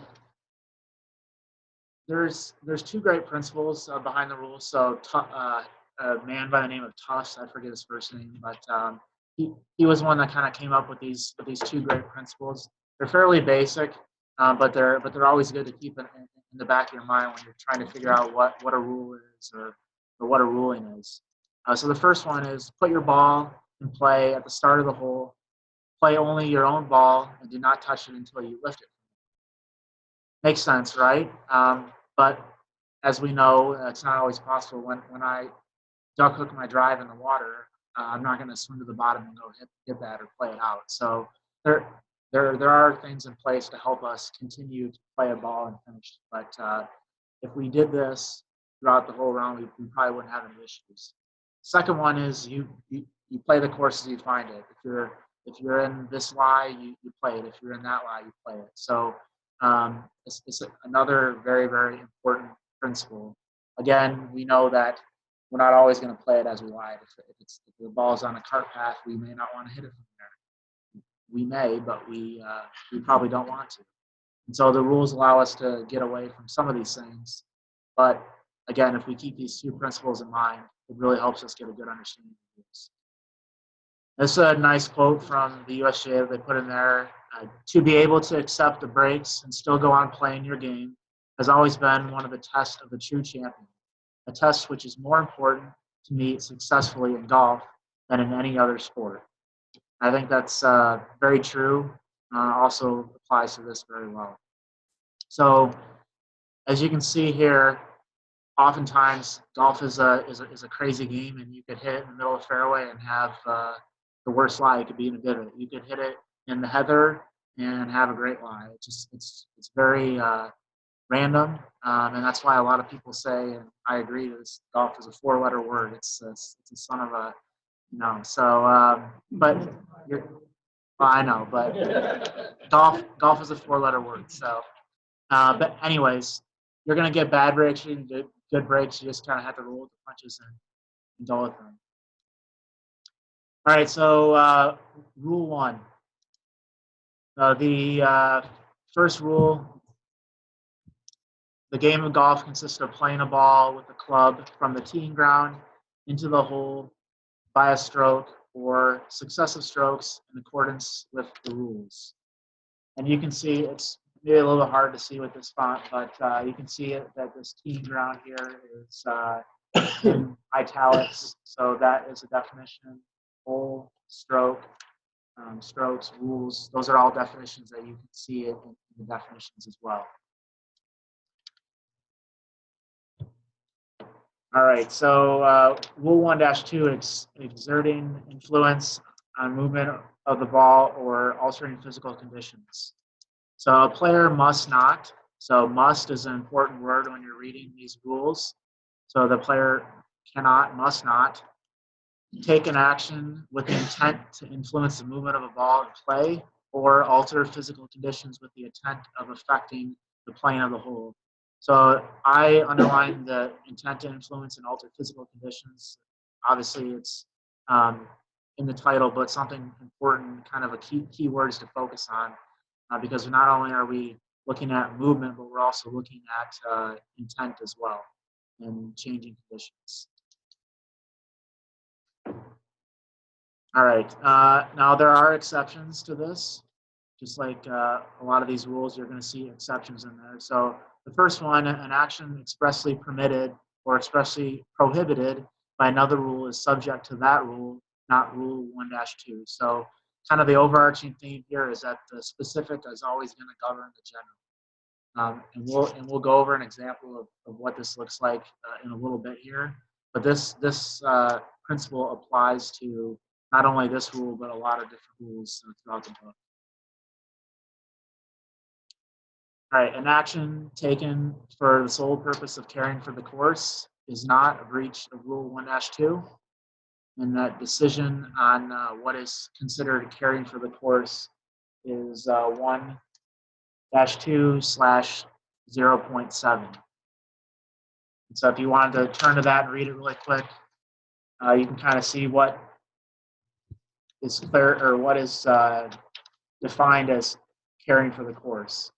there's two great principles behind the rules. So a man by the name of Tufts, I forget his first name, but he was one that kind of came up with these two great principles. They're fairly basic, but they're always good to keep in the back of your mind when you're trying to figure out what a rule is or what a ruling is. So the first one is put your ball in play at the start of the hole. Play only your own ball and do not touch it until you lift it. Makes sense, right? But as we know, it's not always possible. When I duck hook my drive in the water, I'm not going to swim to the bottom and go hit that or play it out. So there are things in place to help us continue to play a ball and finish. But if we did this throughout the whole round, we probably wouldn't have any issues. Second one is you play the course as you find it. If you're in this lie, you play it. If you're in that lie, you play it. So it's another very important principle. Again, we know that we're not always going to play it as we lie. If the ball's on a cart path, we may not want to hit it from there. We may, but we probably don't want to. And so the rules allow us to get away from some of these things. But again, if we keep these two principles in mind, it really helps us get a good understanding of this. This is a nice quote from the USGA that they put in there. To be able to accept the breaks and still go on playing your game has always been one of the tests of the true champion, a test which is more important to meet successfully in golf than in any other sport. I think that's very true. Also applies to this very well. So as you can see here, oftentimes golf is a crazy game, and you could hit it in the middle of the fairway and have the worst lie. It could be in a divot. You could hit it in the heather and have a great lie. It's very random, and that's why a lot of people say, and I agree, this golf is a 4-letter word. It's a son of a, So, but I know, but golf is a 4-letter word. So, but anyways, you're gonna get bad breaks, you can get good breaks. You just kind of have to roll with the punches and go with them. All right, so rule 1. The first rule, the game of golf consists of playing a ball with a club from the teeing ground into the hole by a stroke or successive strokes in accordance with the rules. And you can see it's maybe a little hard to see with this font, but you can see that this teeing ground here is in italics. So that is a definition. Hole, stroke, strokes, rules. Those are all definitions that you can see in the definitions as well. All right, so Rule 1-2, exerting influence on movement of the ball or altering physical conditions. So a player must not. So must is an important word when you're reading these rules. So the player cannot, must not take an action with the intent to influence the movement of a ball in play or alter physical conditions with the intent of affecting the playing of the whole. So I underline the intent to influence and alter physical conditions. Obviously, it's in the title, but something important, kind of a key words to focus on, because not only are we looking at movement, but we're also looking at intent as well and changing conditions. All right. Now there are exceptions to this. Just like a lot of these rules, you're going to see exceptions in there. So the first one, an action expressly permitted or expressly prohibited by another rule is subject to that rule, not Rule 1-2. So kind of the overarching theme here is that the specific is always going to govern the general. And we'll go over an example of what this looks like in a little bit here. But this principle applies to not only this rule, but a lot of different rules throughout the book. All right, an action taken for the sole purpose of caring for the course is not a breach of Rule 1-2. And that decision on what is considered caring for the course is 1-2/0.7. And so if you wanted to turn to that and read it really quick, you can kind of see what is clear or what is defined as caring for the course.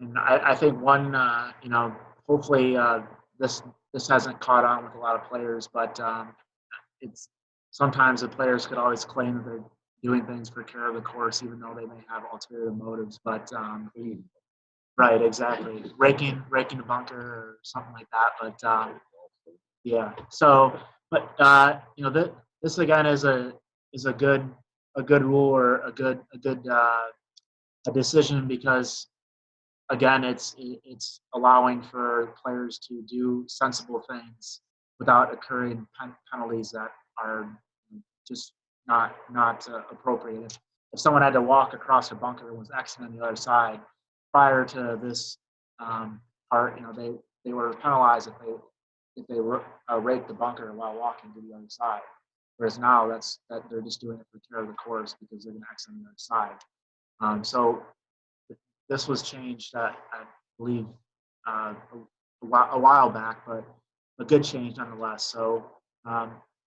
And I think one, hopefully this hasn't caught on with a lot of players, but it's sometimes the players could always claim that they're doing things for care of the course, even though they may have ulterior motives. But right, exactly, raking the bunker or something like that. But yeah, so this again is a good rule or a good a decision because again, it's allowing for players to do sensible things without incurring penalties that are just not appropriate. If someone had to walk across a bunker and was exiting on the other side prior to this part, they were penalized if they raked the bunker while walking to the other side. Whereas now that they're just doing it for care of the course because they're going to exit on the other side. So this was changed, I believe, a while back, but a good change nonetheless. So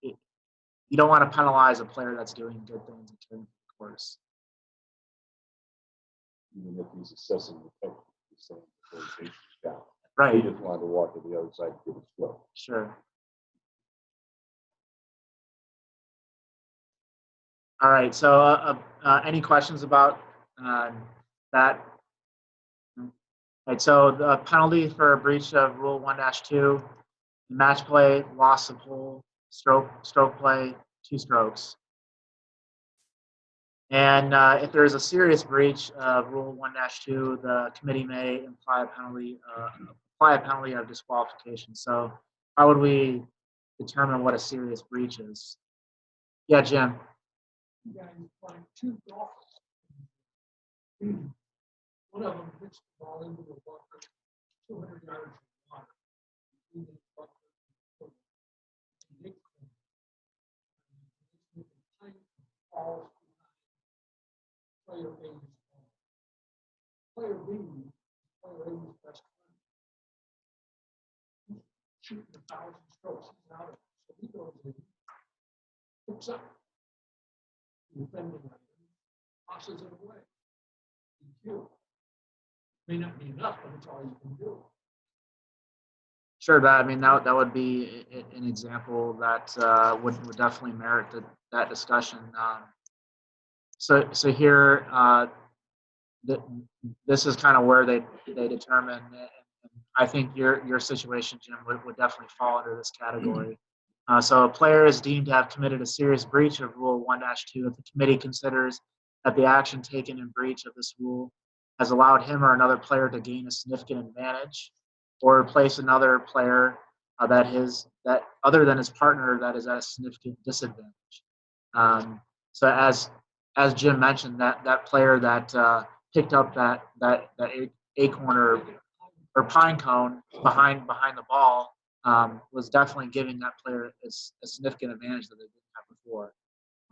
you don't want to penalize a player that's doing good things and caring for the course. Even if he's assessing the technique, he's saying the patient's down. Right. He just wanted to walk to the other side to get his flow. Sure. All right. So any questions about that? Right, so the penalty for a breach of Rule 1-2, match play, loss of hole, stroke play, 2 strokes. And if there is a serious breach of Rule 1-2, the committee may apply a penalty of disqualification. So how would we determine what a serious breach is? Yeah, Jim. Yeah, you find 2 golfers. One of them hits the ball into the bunker, 200 yards from water. player A is wrong. Player B, player A's best friend. He's shooting 1,000 strokes. He's out of it. So he goes in, picks up the offending item, tosses it away. EQ. May not be enough, but it's all you can do. Sure, I mean, that would be an example that would definitely merit that discussion. So here, this is kind of where they determine. I think your situation, Jim, would definitely fall under this category. So a player is deemed to have committed a serious breach of Rule 1-2 if the committee considers that the action taken in breach of this rule has allowed him or another player to gain a significant advantage, or replace another player that other than his partner that is at a significant disadvantage. So as Jim mentioned, that player that picked up that acorn or pine cone behind the ball was definitely giving that player a significant advantage that they didn't have before.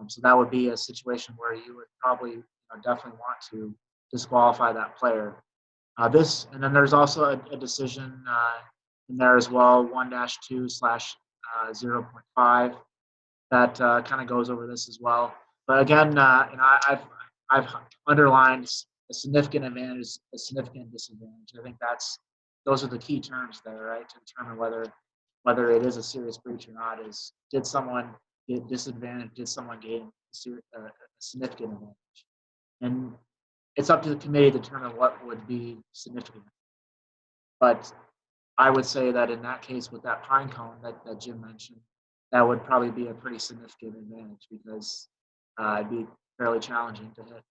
So that would be a situation where you would probably definitely want to disqualify that player. And then there's also a decision in there as well, 1-2/0.5 that kind of goes over this as well. But again, I've underlined a significant advantage, a significant disadvantage. I think those are the key terms there, right, to determine whether it is a serious breach or not. Is did someone get disadvantaged? Did someone gain a significant advantage? And it's up to the committee to determine what would be significant. But I would say that in that case, with that pine cone that Jim mentioned, that would probably be a pretty significant advantage because it'd be fairly challenging to hit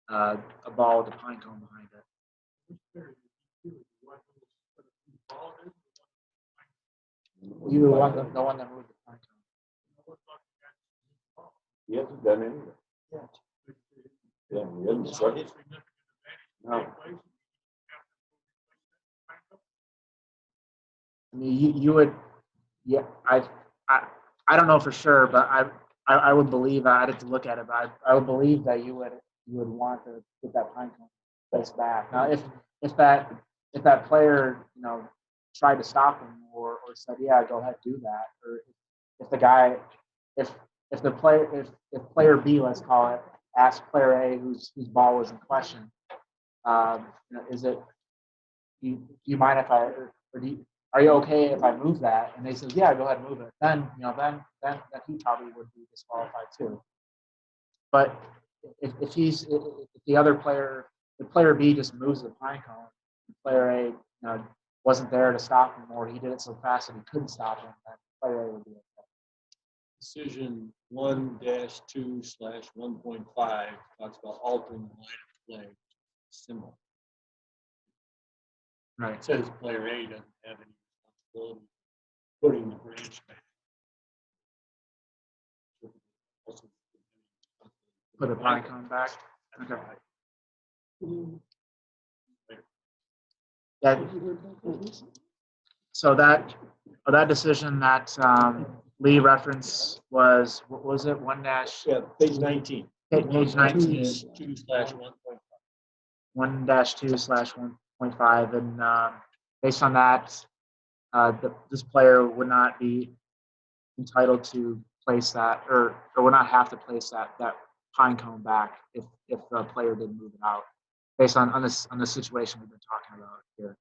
a ball with a pine cone behind it. You were the one that moved the pine cone. He hasn't done anything. Yeah, he hasn't struck it. No. I mean, you would, yeah. I don't know for sure, but I would believe I'd have to look at it, but I would believe that you would want to get that pine cone placed back. Now, if that player tried to stop him or said, yeah, go ahead, do that, or if the guy if player B, let's call it, asked player A whose ball was in question, is it do you mind if are you okay if I move that? And they said, yeah, go ahead and move it. Then then he probably would be disqualified too. But if the other player, if player B just moves the pine cone, player A wasn't there to stop him, or he did it so fast that he couldn't stop him, then player A would be okay. Decision 1-2/1.5 talks about altering the line of play symbol. Right. It says player A doesn't have any responsibility for putting the branch back. Put the pine cone back. Okay. So that decision that Lee referenced was, what was it? 1-. Yeah, page 19. Page 19. 2/1.5. 1-2/1.5, and based on that, this player would not be entitled to place that, or would not have to place that pine cone back if the player didn't move it out, based on the situation we've been talking about here.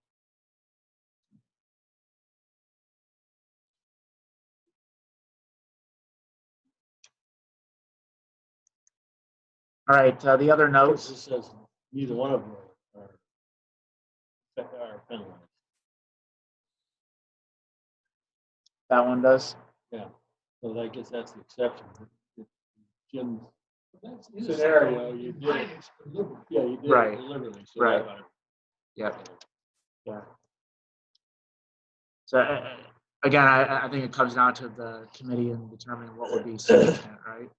All right, the other notes. This says neither one of them are penalized. That one does. Yeah, so I guess that's the exception. Jim's scenario, you did it. Yeah, you did Right. it deliberately. So Right. Yeah. So again, I think it comes down to the committee and determining what would be significant, right?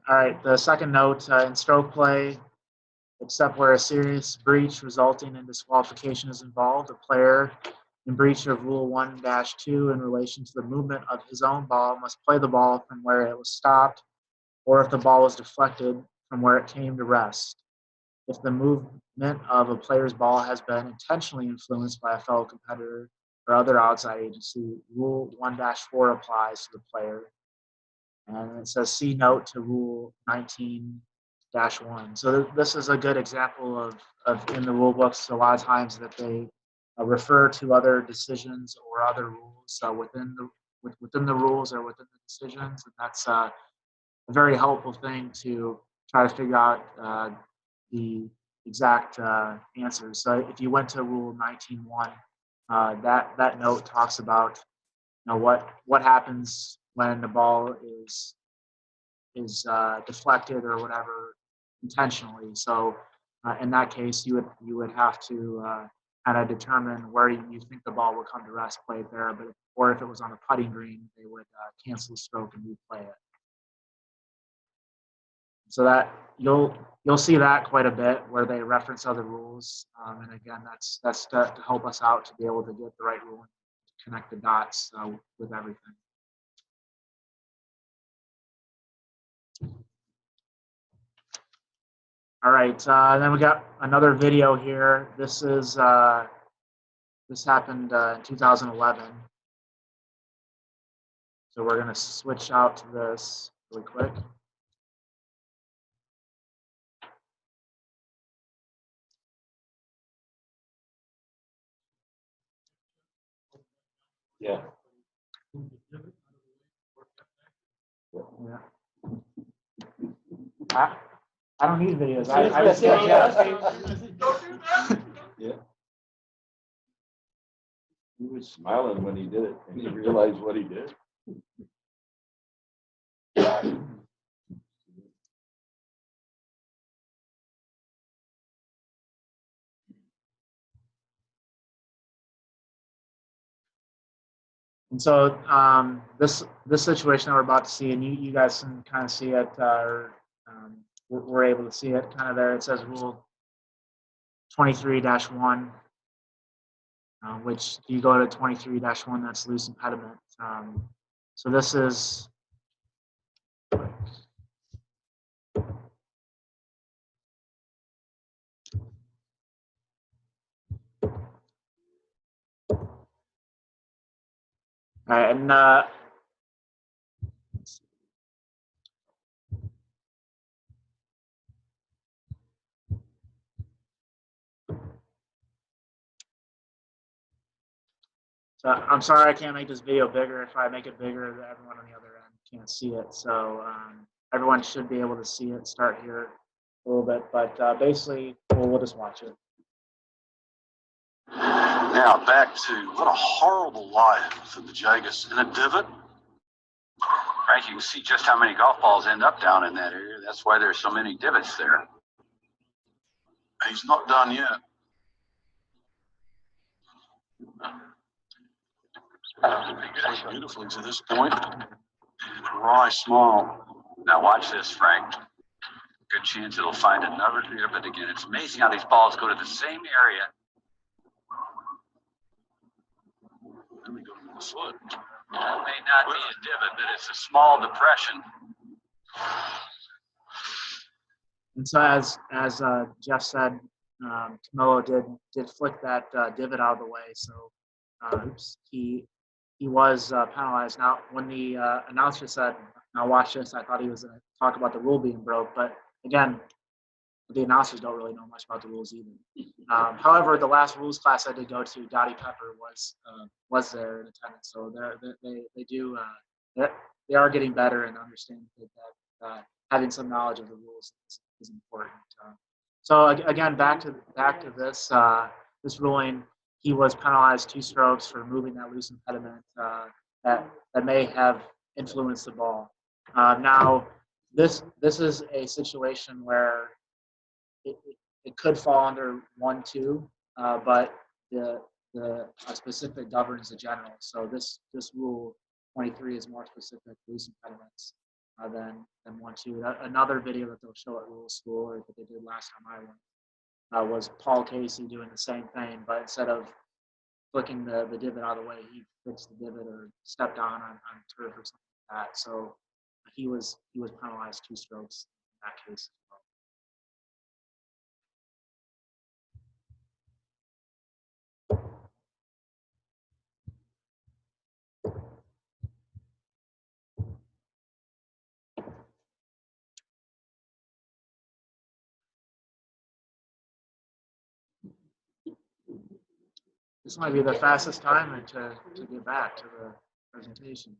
All right, the second note, in stroke play, except where a serious breach resulting in disqualification is involved, a player in breach of Rule 1-2 in relation to the movement of his own ball must play the ball from where it was stopped or if the ball was deflected from where it came to rest. If the movement of a player's ball has been intentionally influenced by a fellow competitor or other outside agency, Rule 1-4 applies to the player. And it says see note to Rule 19-1. So this is a good example of in the rule books, a lot of times that they refer to other decisions or other rules within the rules or within the decisions. And that's a very helpful thing to try to figure out the exact answers. So if you went to Rule 19-1, that note talks about what happens when the ball is deflected or whatever intentionally. So in that case, you would have to kind of determine where you think the ball would come to rest, play it there. Or if it was on a putting green, they would cancel the stroke and replay it. So that you'll see that quite a bit where they reference other rules. And again, that's to help us out to be able to get the right rule and to connect the dots with everything. All right, then we got another video here. This happened in 2011. So we're gonna switch out to this really quick. Yeah. Yeah. I don't need videos. I just Yeah. He was smiling when he did it, and he realized what he did. And so this situation that we're about to see, and you guys can kind of see it, we're able to see it kind of there. It says Rule 23-1, which if you go to 23-1, that's loose impediment. So this is and so I'm sorry I can't make this video bigger. If I make it bigger, everyone on the other end can't see it. So everyone should be able to see it. Start here a little bit, but basically we'll just watch it. Now back to what a horrible life for the Jagus in a divot. Frank, you can see just how many golf balls end up down in that area. That's why there's so many divots there. He's not done yet. Plays beautifully to this point. Wry small. Now watch this, Frank. Good chance it'll find another divot again. It's amazing how these balls go to the same area. Let me go to the foot. That may not be a divot, but it's a small depression. And so as Jeff said, Camilo did flick that divot out of the way. So oops, he was penalized. Now when the announcer said, "Now watch this," I thought he was going to talk about the rule being broke. But again, the announcers don't really know much about the rules either. However, the last rules class I did go to, Dottie Pepper was there in attendance. So they are getting better and understanding that having some knowledge of the rules is important. So again, back to this ruling. He was penalized 2 strokes for moving that loose impediment that may have influenced the ball. Now, this is a situation where it could fall under 1-2, but the specific governs the general. So this rule 23 is more specific to loose impediments than 1-2. Another video that they'll show at Rule School, or that they did last time I went, was Paul Casey doing the same thing, but instead of flicking the divot out of the way, he flips the divot or stepped on turf or something like that. So he was penalized 2 strokes in that case. This might be the fastest time to get back to the presentation.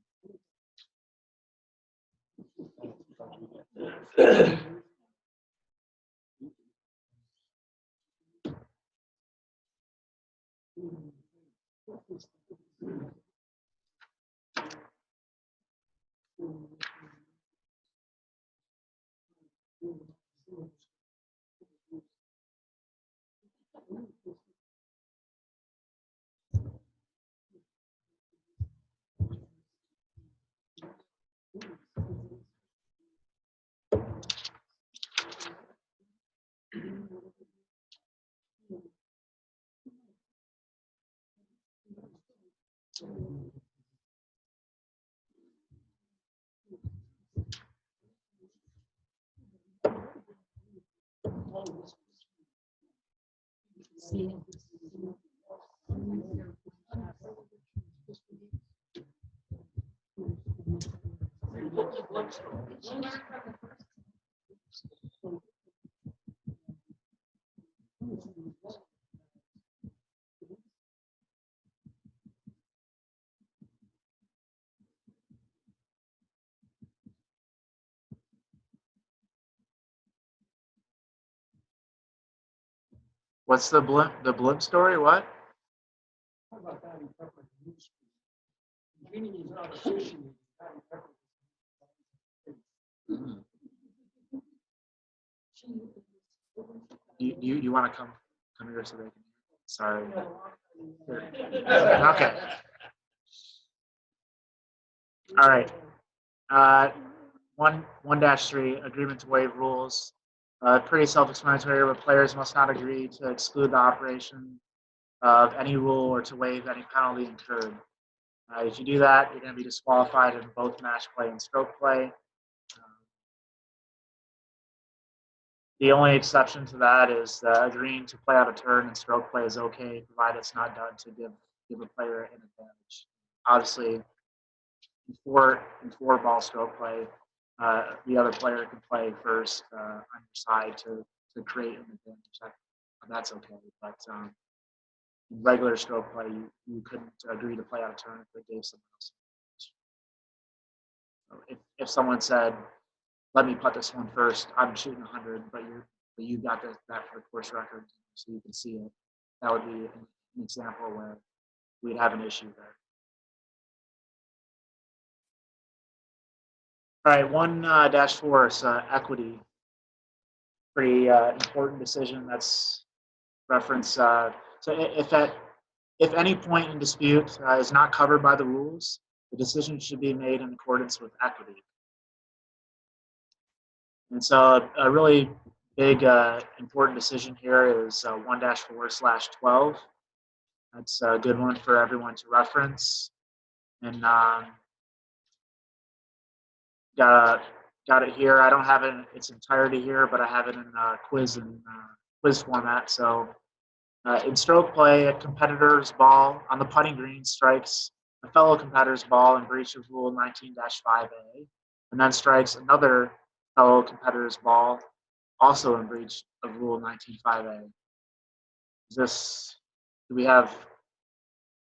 What's the blimp story? What? You want to come here so they can? Sorry. Okay. All right. 1-3 agreement to waive rules. Pretty self-explanatory, but players must not agree to exclude the operation of any rule or to waive any penalty incurred. If you do that, you're going to be disqualified in both match play and stroke play. The only exception to that is agreeing to play out a turn in stroke play is okay, provided it's not done to give a player an advantage. Obviously, in four ball stroke play, the other player can play first on your side to create an advantage. That's okay, but in regular stroke play, you couldn't agree to play out a turn if they gave someone else an advantage. So if someone said, "Let me putt this one first. I'm shooting 100, but you got that for the course record, so you can see it." That would be an example where we'd have an issue there. All right, 1-4 is equity. Pretty important decision. That's reference. So if any point in dispute is not covered by the rules, the decision should be made in accordance with equity. And so a really big important decision here is 1-4/12. That's a good one for everyone to reference. And got it here. I don't have it in its entirety here, but I have it in quiz format. So in stroke play, a competitor's ball on the putting green strikes a fellow competitor's ball in breach of Rule 19-5A, and then strikes another fellow competitor's ball also in breach of Rule 19-5A. Do we have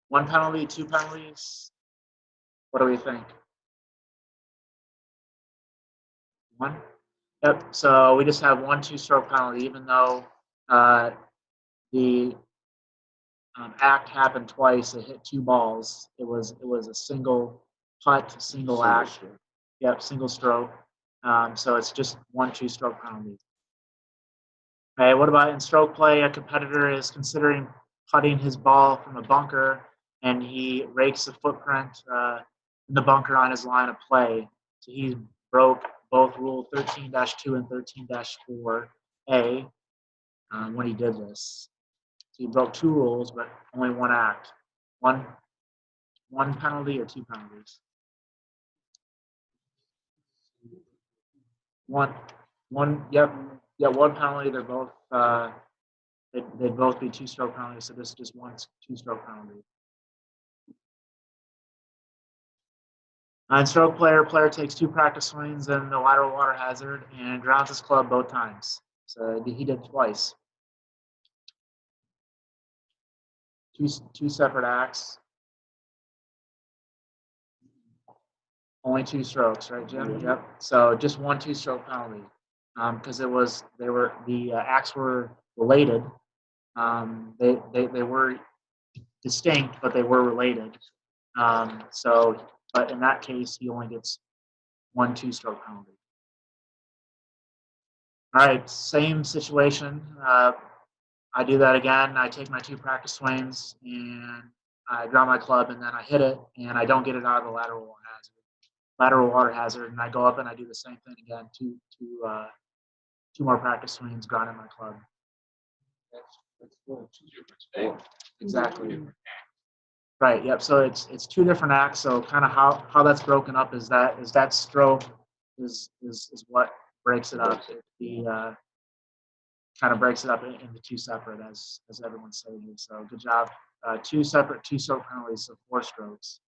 one penalty, 2 penalties? What do we think? 1? Yep, so we just have 1 2-stroke penalty, even though the act happened twice. It hit 2 balls. It was a single putt, single act. Stroke. Yep, single stroke. So it's just 1 2-stroke penalty. Okay, what about in stroke play? A competitor is considering putting his ball from a bunker, and he rakes the footprint in the bunker on his line of play. So he broke both Rule 13-2 and 13-4A when he did this. So he broke 2 rules, but only 1 act. One penalty or 2 penalties? One penalty. They're both they'd both be two-stroke penalties. So this is just one two-stroke penalty. Nine-stroke player takes 2 practice swings in the lateral water hazard and grounds his club both times. So he did twice. Two separate acts. Only 2 strokes, right, Jim? Yep. So just one two-stroke penalty, because the acts were related. They were distinct, but they were related. But in that case, he only gets 1 two-stroke penalty. All right, same situation. I do that again. I take my 2 practice swings and I ground my club, and then I hit it, and I don't get it out of the lateral water hazard, and I go up and I do the same thing again. Two more practice swings, grounding my club. Exactly. Right. Yep. So it's 2 different acts. So kind of how that's broken up is that stroke is what breaks it up. The kind of breaks it up into 2 separate, as everyone's saying. So good job. 2 separate 2-stroke penalties, so 4 strokes.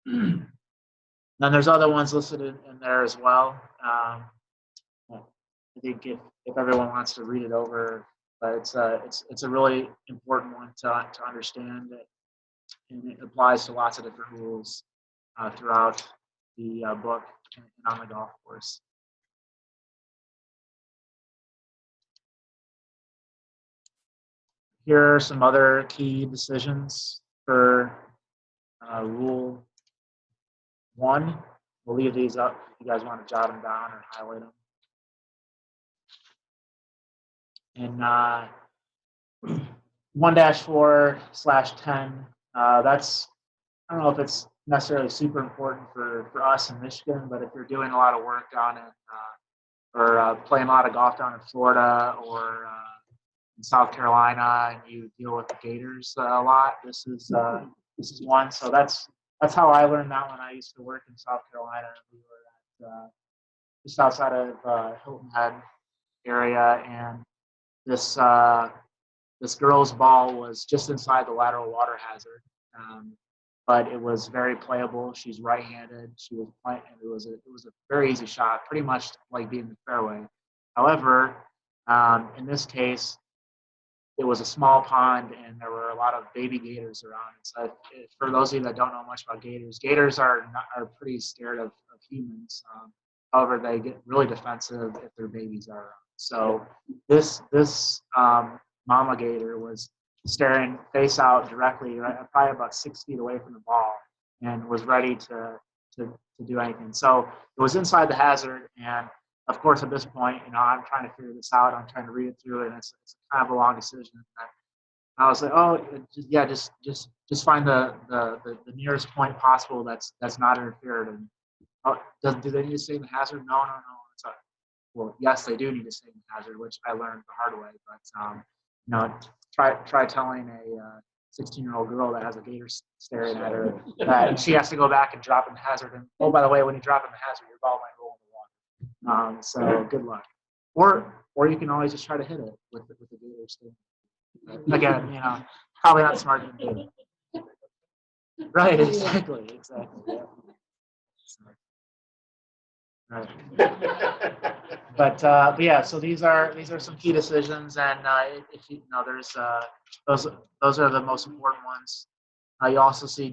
Then there's other ones listed in there as well. I think if everyone wants to read it over, but it's a really important one to understand it, and it applies to lots of different rules throughout the book and on the golf course. Here are some other key decisions for Rule 1. We'll leave these up if you guys want to jot them down or highlight them. And 1-4/10, that's, I don't know if it's necessarily super important for us in Michigan, but if you're doing a lot of work down in or playing a lot of golf down in Florida or in South Carolina, and you deal with the Gators a lot, this is one. So that's how I learned that when I used to work in South Carolina. We were at just outside of Hilton Head area, and this girl's ball was just inside the lateral water hazard, but it was very playable. She's right-handed. She was playing, and it was a very easy shot, pretty much like being in the fairway. However, in this case, it was a small pond, and there were a lot of baby gators around. So for those of you that don't know much about gators are pretty scared of humans. However, they get really defensive if their babies are around. So this mama gator was staring face out directly, right, probably about 6 feet away from the ball, and was ready to do anything. So it was inside the hazard, and of course at this point, I'm trying to figure this out. I'm trying to read it through, and it's kind of a long decision. And I was like, just find the nearest point possible that's not interfered. And do they need to stay in the hazard? No. It's well, yes, they do need to stay in the hazard, which I learned the hard way. But try telling a 16-year-old girl that has a gator staring at her that she has to go back and drop in the hazard. And oh, by the way, when you drop in the hazard, your ball might roll in the water. So good luck. Or you can always just try to hit it with the gator staring. Again, probably not smart to do it. Right, exactly. Yeah. Right. But yeah, so these are some key decisions, and if there's those are the most important ones. You also see a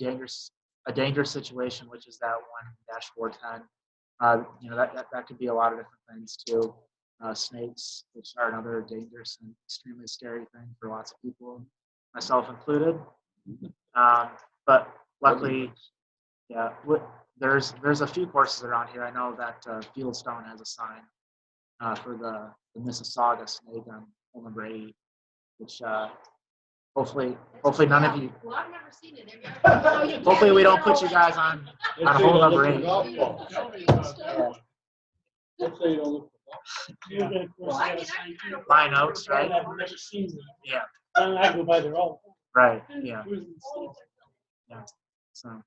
dangerous situation, which is that 1-4/10. That could be a lot of different things too. Snakes, which are another dangerous and extremely scary thing for lots of people, myself included. But luckily, yeah. There's a few courses around here. I know that Fieldstone has a sign for the Mississauga snake on hole number 8, which hopefully none of you. Well, I've never seen it. Hopefully we don't put you guys on hole number 8. Hopefully you don't look Line notes, right? I've never seen them. Yeah. I go by their own. Right. Yeah. Yeah. So,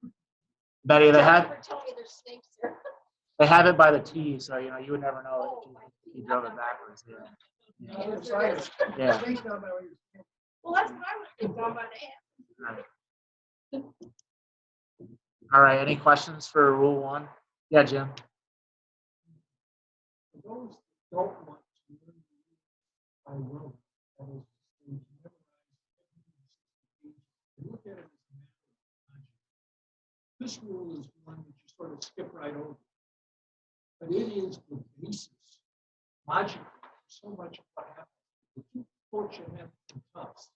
Betty, they had. Tell me there's snakes there. They have it by the tee, so you know you would never know if you drove it backwards. Yeah. Yeah. Well, that's what I was thinking about that. Right. All right. Any questions for Rule 1? Yeah, Jim. Those don't want to learn by rote. That is, to memorize and look at it as a matter of logic. This rule is one that you sort of skip right over. But it is the basis, logically, so much of what happens. The two quotes you have from Tufts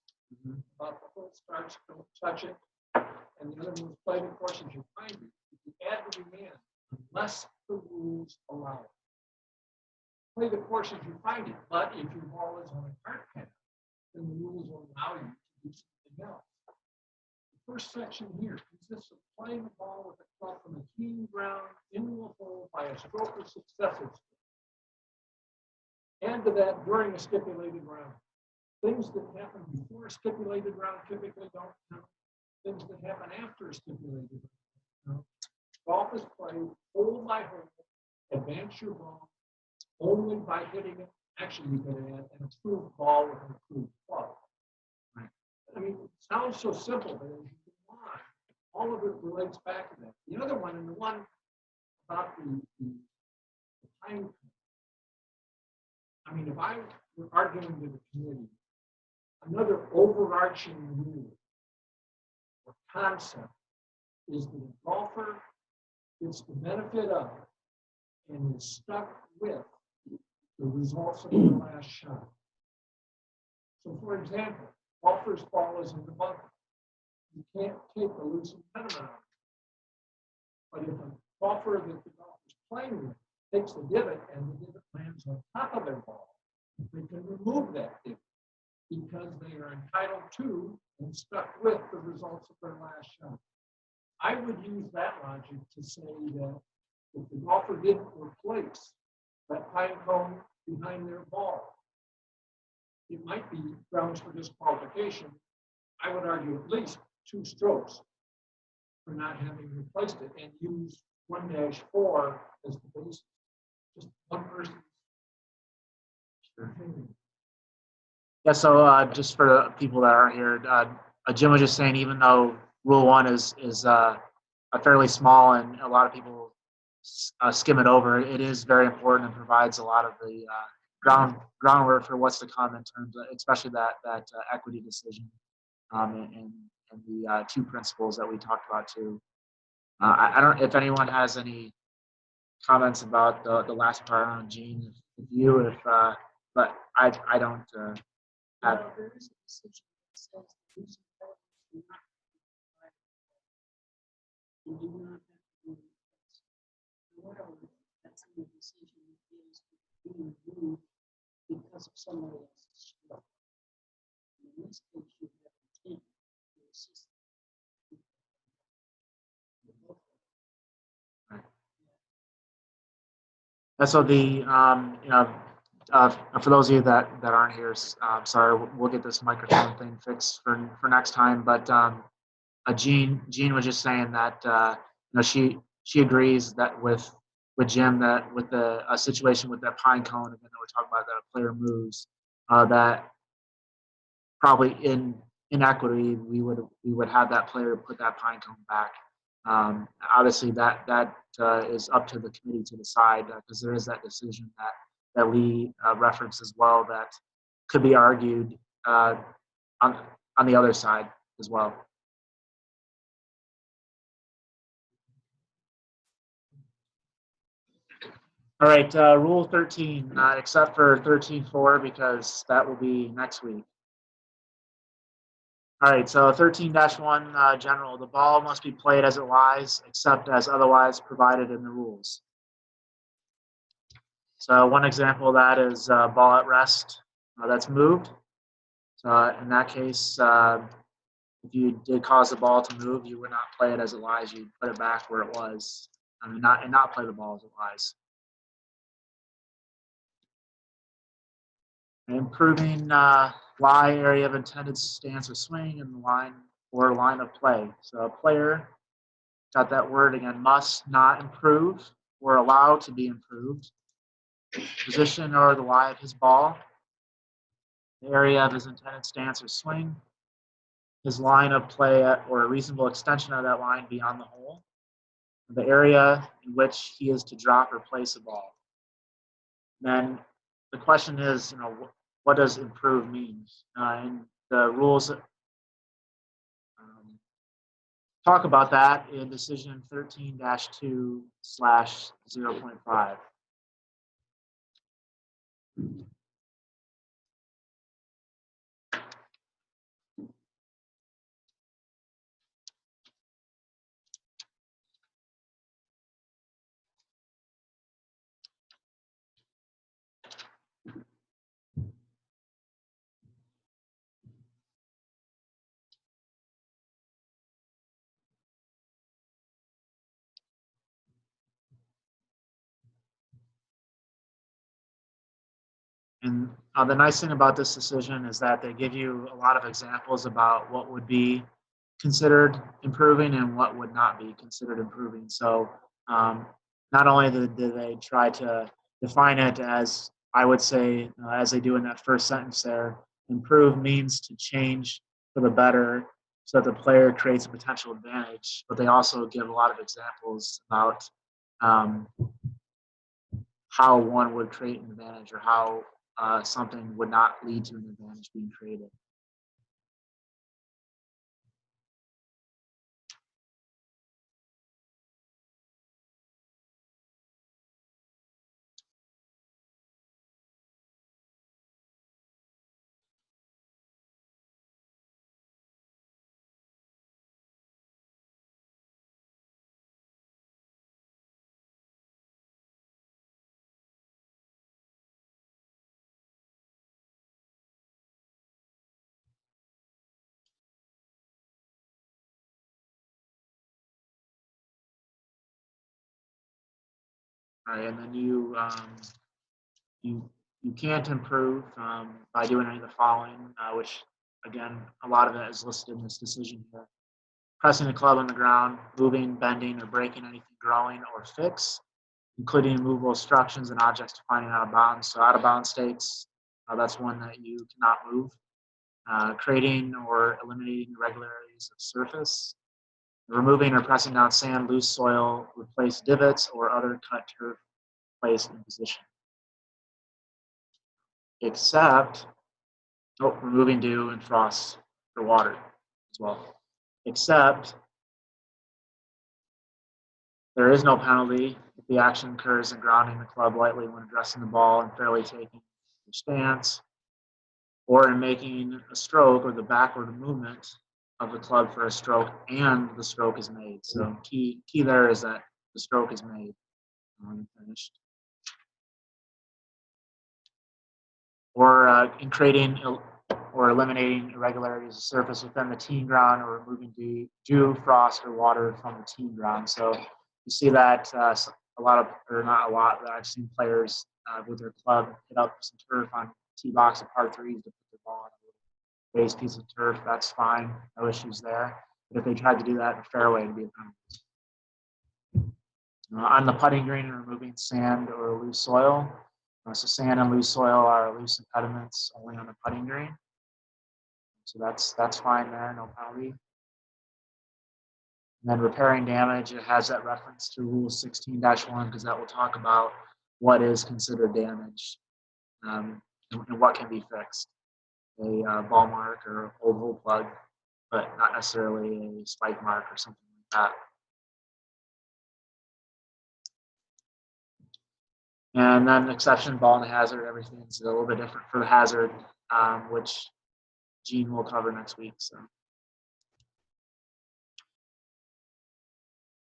about the whole starts, don't touch it, and the other one was play the courses you find it. If you add the demand, unless the rules allow it. Play the courses you find it, but if your ball is on a cart path, then the rules will allow you to do something else. The first section here consists of playing the ball with a club from a teeing ground into a hole by a stroke or successive stroke. Add to that during a stipulated round. Things that happen before a stipulated round typically don't count. Things that happen after a stipulated round. Golf is played hole by hole, advance your ball only by hitting it. Actually, you can add an approved ball with an approved club. Right. I mean, it sounds so simple, but as you go on, all of it relates back to that. The other one, and the one about the time. I mean, if I were arguing with the committee, another overarching rule or concept is that a golfer gets the benefit of and is stuck with the results of their last shot. So, for example, golfer's ball is in the bunker. You can't take the loose impediment out. But if a golfer that the golfer's playing with takes the divot and the divot lands on top of their ball, they can remove that divot because they are entitled to and stuck with the results of their last shot. I would use that logic to say that if the golfer didn't replace that pine cone behind their ball, it might be grounds for disqualification. I would argue at least 2 strokes for not having replaced it and use 1-4 as the basis. Just one person. Yeah, so just for the people that aren't here, Jim was just saying, even though Rule 1 is fairly small and a lot of people skim it over, it is very important and provides a lot of the groundwork for what's to come in terms of, especially that equity decision and the 2 principles that we talked about too. I don't know if anyone has any comments about the last part on Gene, if you, but I don't have. Well, there is a decision that says the use of elements do not you do not have to do this. However, that's in the decision that is being moved because of somebody else's stroke. In this case, you have a team to assist. And so the for those of you that aren't here, sorry, we'll get this microphone thing fixed for next time. But Jean was just saying that she agrees that with Jim that with the situation with that pine cone again that we're talking about that a player moves that probably in equity we would have that player put that pine cone back. Obviously that is up to the committee to decide because there is that decision that Lee referenced as well that could be argued on the other side as well. All right, Rule 13, except for 13.4 because that will be next week. All right, so 13-1 general, the ball must be played as it lies except as otherwise provided in the rules. So one example of that is ball at rest that's moved. So in that case, if you did cause the ball to move, you would not play it as it lies. You'd put it back where it was, not play the ball as it lies. Improving lie area of intended stance or swing in the line or line of play. So a player, got that word again, must not improve or allow to be improved, position or the lie of his ball, the area of his intended stance or swing, his line of play or a reasonable extension of that line beyond the hole, the area in which he is to drop or place a ball. Then the question is, what does improve mean? And the rules talk about that in decision 13-2/0.5. And the nice thing about this decision is that they give you a lot of examples about what would be considered improving and what would not be considered improving. So not only do they try to define it as, I would say, as they do in that first sentence there, improve means to change for the better so that the player creates a potential advantage, but they also give a lot of examples about how one would create an advantage or how something would not lead to an advantage being created. All right, and then you can't improve by doing any of the following, which again, a lot of it is listed in this decision here. Pressing the club on the ground, moving, bending, or breaking anything growing or fixed, including movable obstructions and objects defining out of bounds. So out of bounds states, that's one that you cannot move. Creating or eliminating irregularities of surface, removing or pressing down sand, loose soil, replace divots or other cut turf placed in position. Except removing dew and frost or water as well. Except there is no penalty if the action occurs in grounding the club lightly when addressing the ball and fairly taking your stance, or in making a stroke or the backward movement of the club for a stroke and the stroke is made. So key there is that the stroke is made and finished. Or in creating or eliminating irregularities of surface within the team ground or removing dew, frost, or water from the team ground. So you see that a lot of, or not a lot, but I've seen players with their club hit up some turf on tee box of par threes to put the ball on a raised piece of turf. That's fine, no issues there. But if they tried to do that in a fairway, it'd be a penalty. On the putting green and removing sand or loose soil. So sand and loose soil are loose impediments only on the putting green. So that's fine there, no penalty. And then repairing damage, it has that reference to Rule 16-1 because that will talk about what is considered damage and what can be fixed. A ball mark or a old hole plug, but not necessarily a spike mark or something like that. And then exception, ball and hazard, everything's a little bit different for the hazard, which Gene will cover next week. So,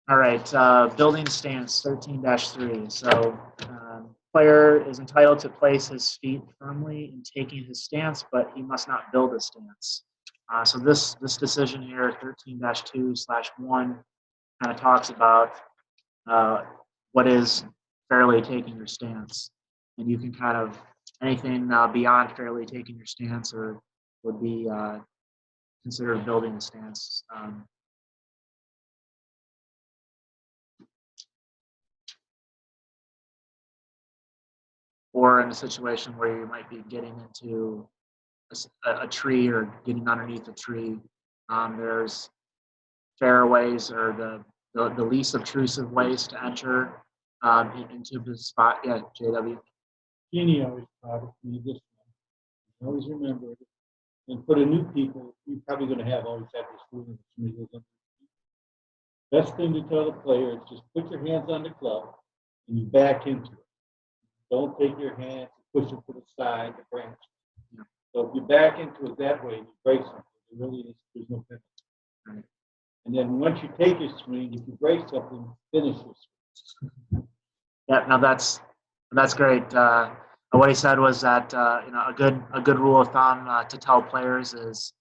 all right, building stance 13-3. So, player is entitled to place his feet firmly in taking his stance, but he must not build a stance. So this decision here, 13-2/1, kind of talks about what is fairly taking your stance, and you can kind of anything beyond fairly taking your stance or would be considered building a stance. or in a situation where you might be getting into a tree or getting underneath a tree. There's fair ways or the least obtrusive ways to enter into the spot. Yeah, JW. Kenny always taught me this one. Always remember it. And for the new people, you're probably going to always have this rule. Best thing to tell the player is just put your hands on the club and you back into it. Don't take your hands and push it to the side, the branch. Yeah. So if you back into it that way, you break something. It really is, there's no penalty. Right. And then once you take your swing, if you break something, finish your swing. Yeah, no, that's great. What he said was that a good rule of thumb to tell players is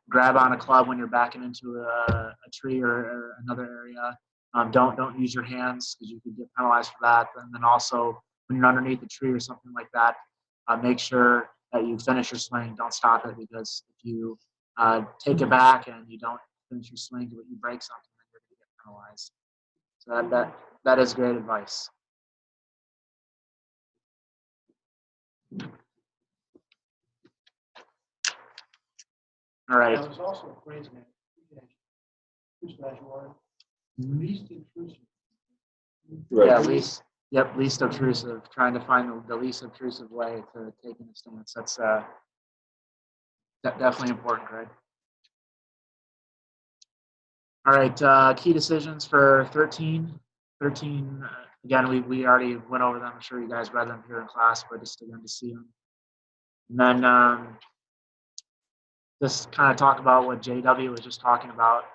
grab on a club when you're backing into a tree or another area. Don't use your hands because you could get penalized for that. And then also when you're underneath a tree or something like that, make sure that you finish your swing. Don't stop it, because if you take it back and you don't finish your swing, but you break something, then you're going to get penalized. So that is great advice. All right. There's also a phrase, man. Least intrusive. Yeah, least obtrusive. Trying to find the least obtrusive way to taking a stance. That's definitely important, Greg. All right, key decisions for 13. 13, again, we already went over them. I'm sure you guys read them here in class, but just again to see them. And then just kind of talk about what JW was just talking about,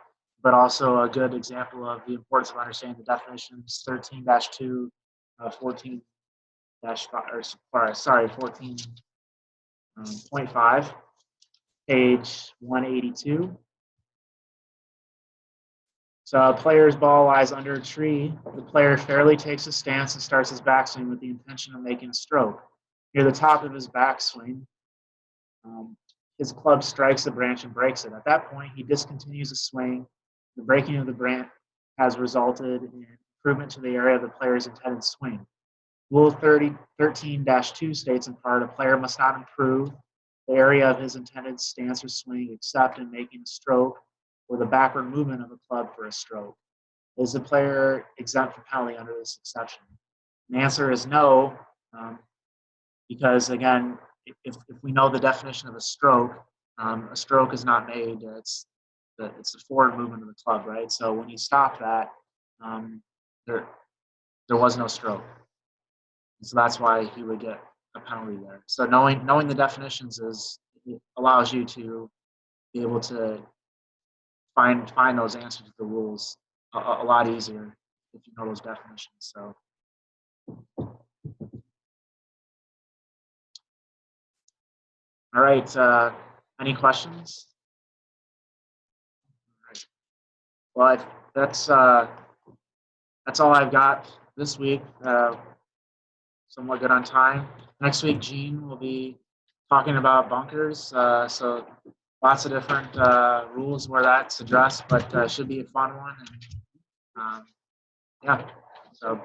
but also a good example of the importance of understanding the definitions. 13-2, 14 14.5, page 182. So a player's ball lies under a tree. The player fairly takes a stance and starts his backswing with the intention of making a stroke. Near the top of his backswing, his club strikes the branch and breaks it. At that point, he discontinues the swing. The breaking of the branch has resulted in improvement to the area of the player's intended swing. Rule 13-2 states in part, a player must not improve the area of his intended stance or swing except in making a stroke or the backward movement of a club for a stroke. Is the player exempt from penalty under this exception? The answer is no, because again, if we know the definition of a stroke is not made. It's the forward movement of the club, right? So when you stop that, there was no stroke. So that's why he would get a penalty there. So knowing the definitions allows you to be able to find those answers to the rules a lot easier if you know those definitions. So. All right. Any questions? All right. Well, that's all I've got this week. Somewhat good on time. Next week, Gene will be talking about bunkers. So lots of different rules where that's addressed, but should be a fun one. And yeah. So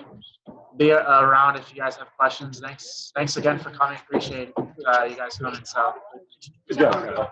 be around if you guys have questions. Thanks again for coming. Appreciate you guys coming. So Good job.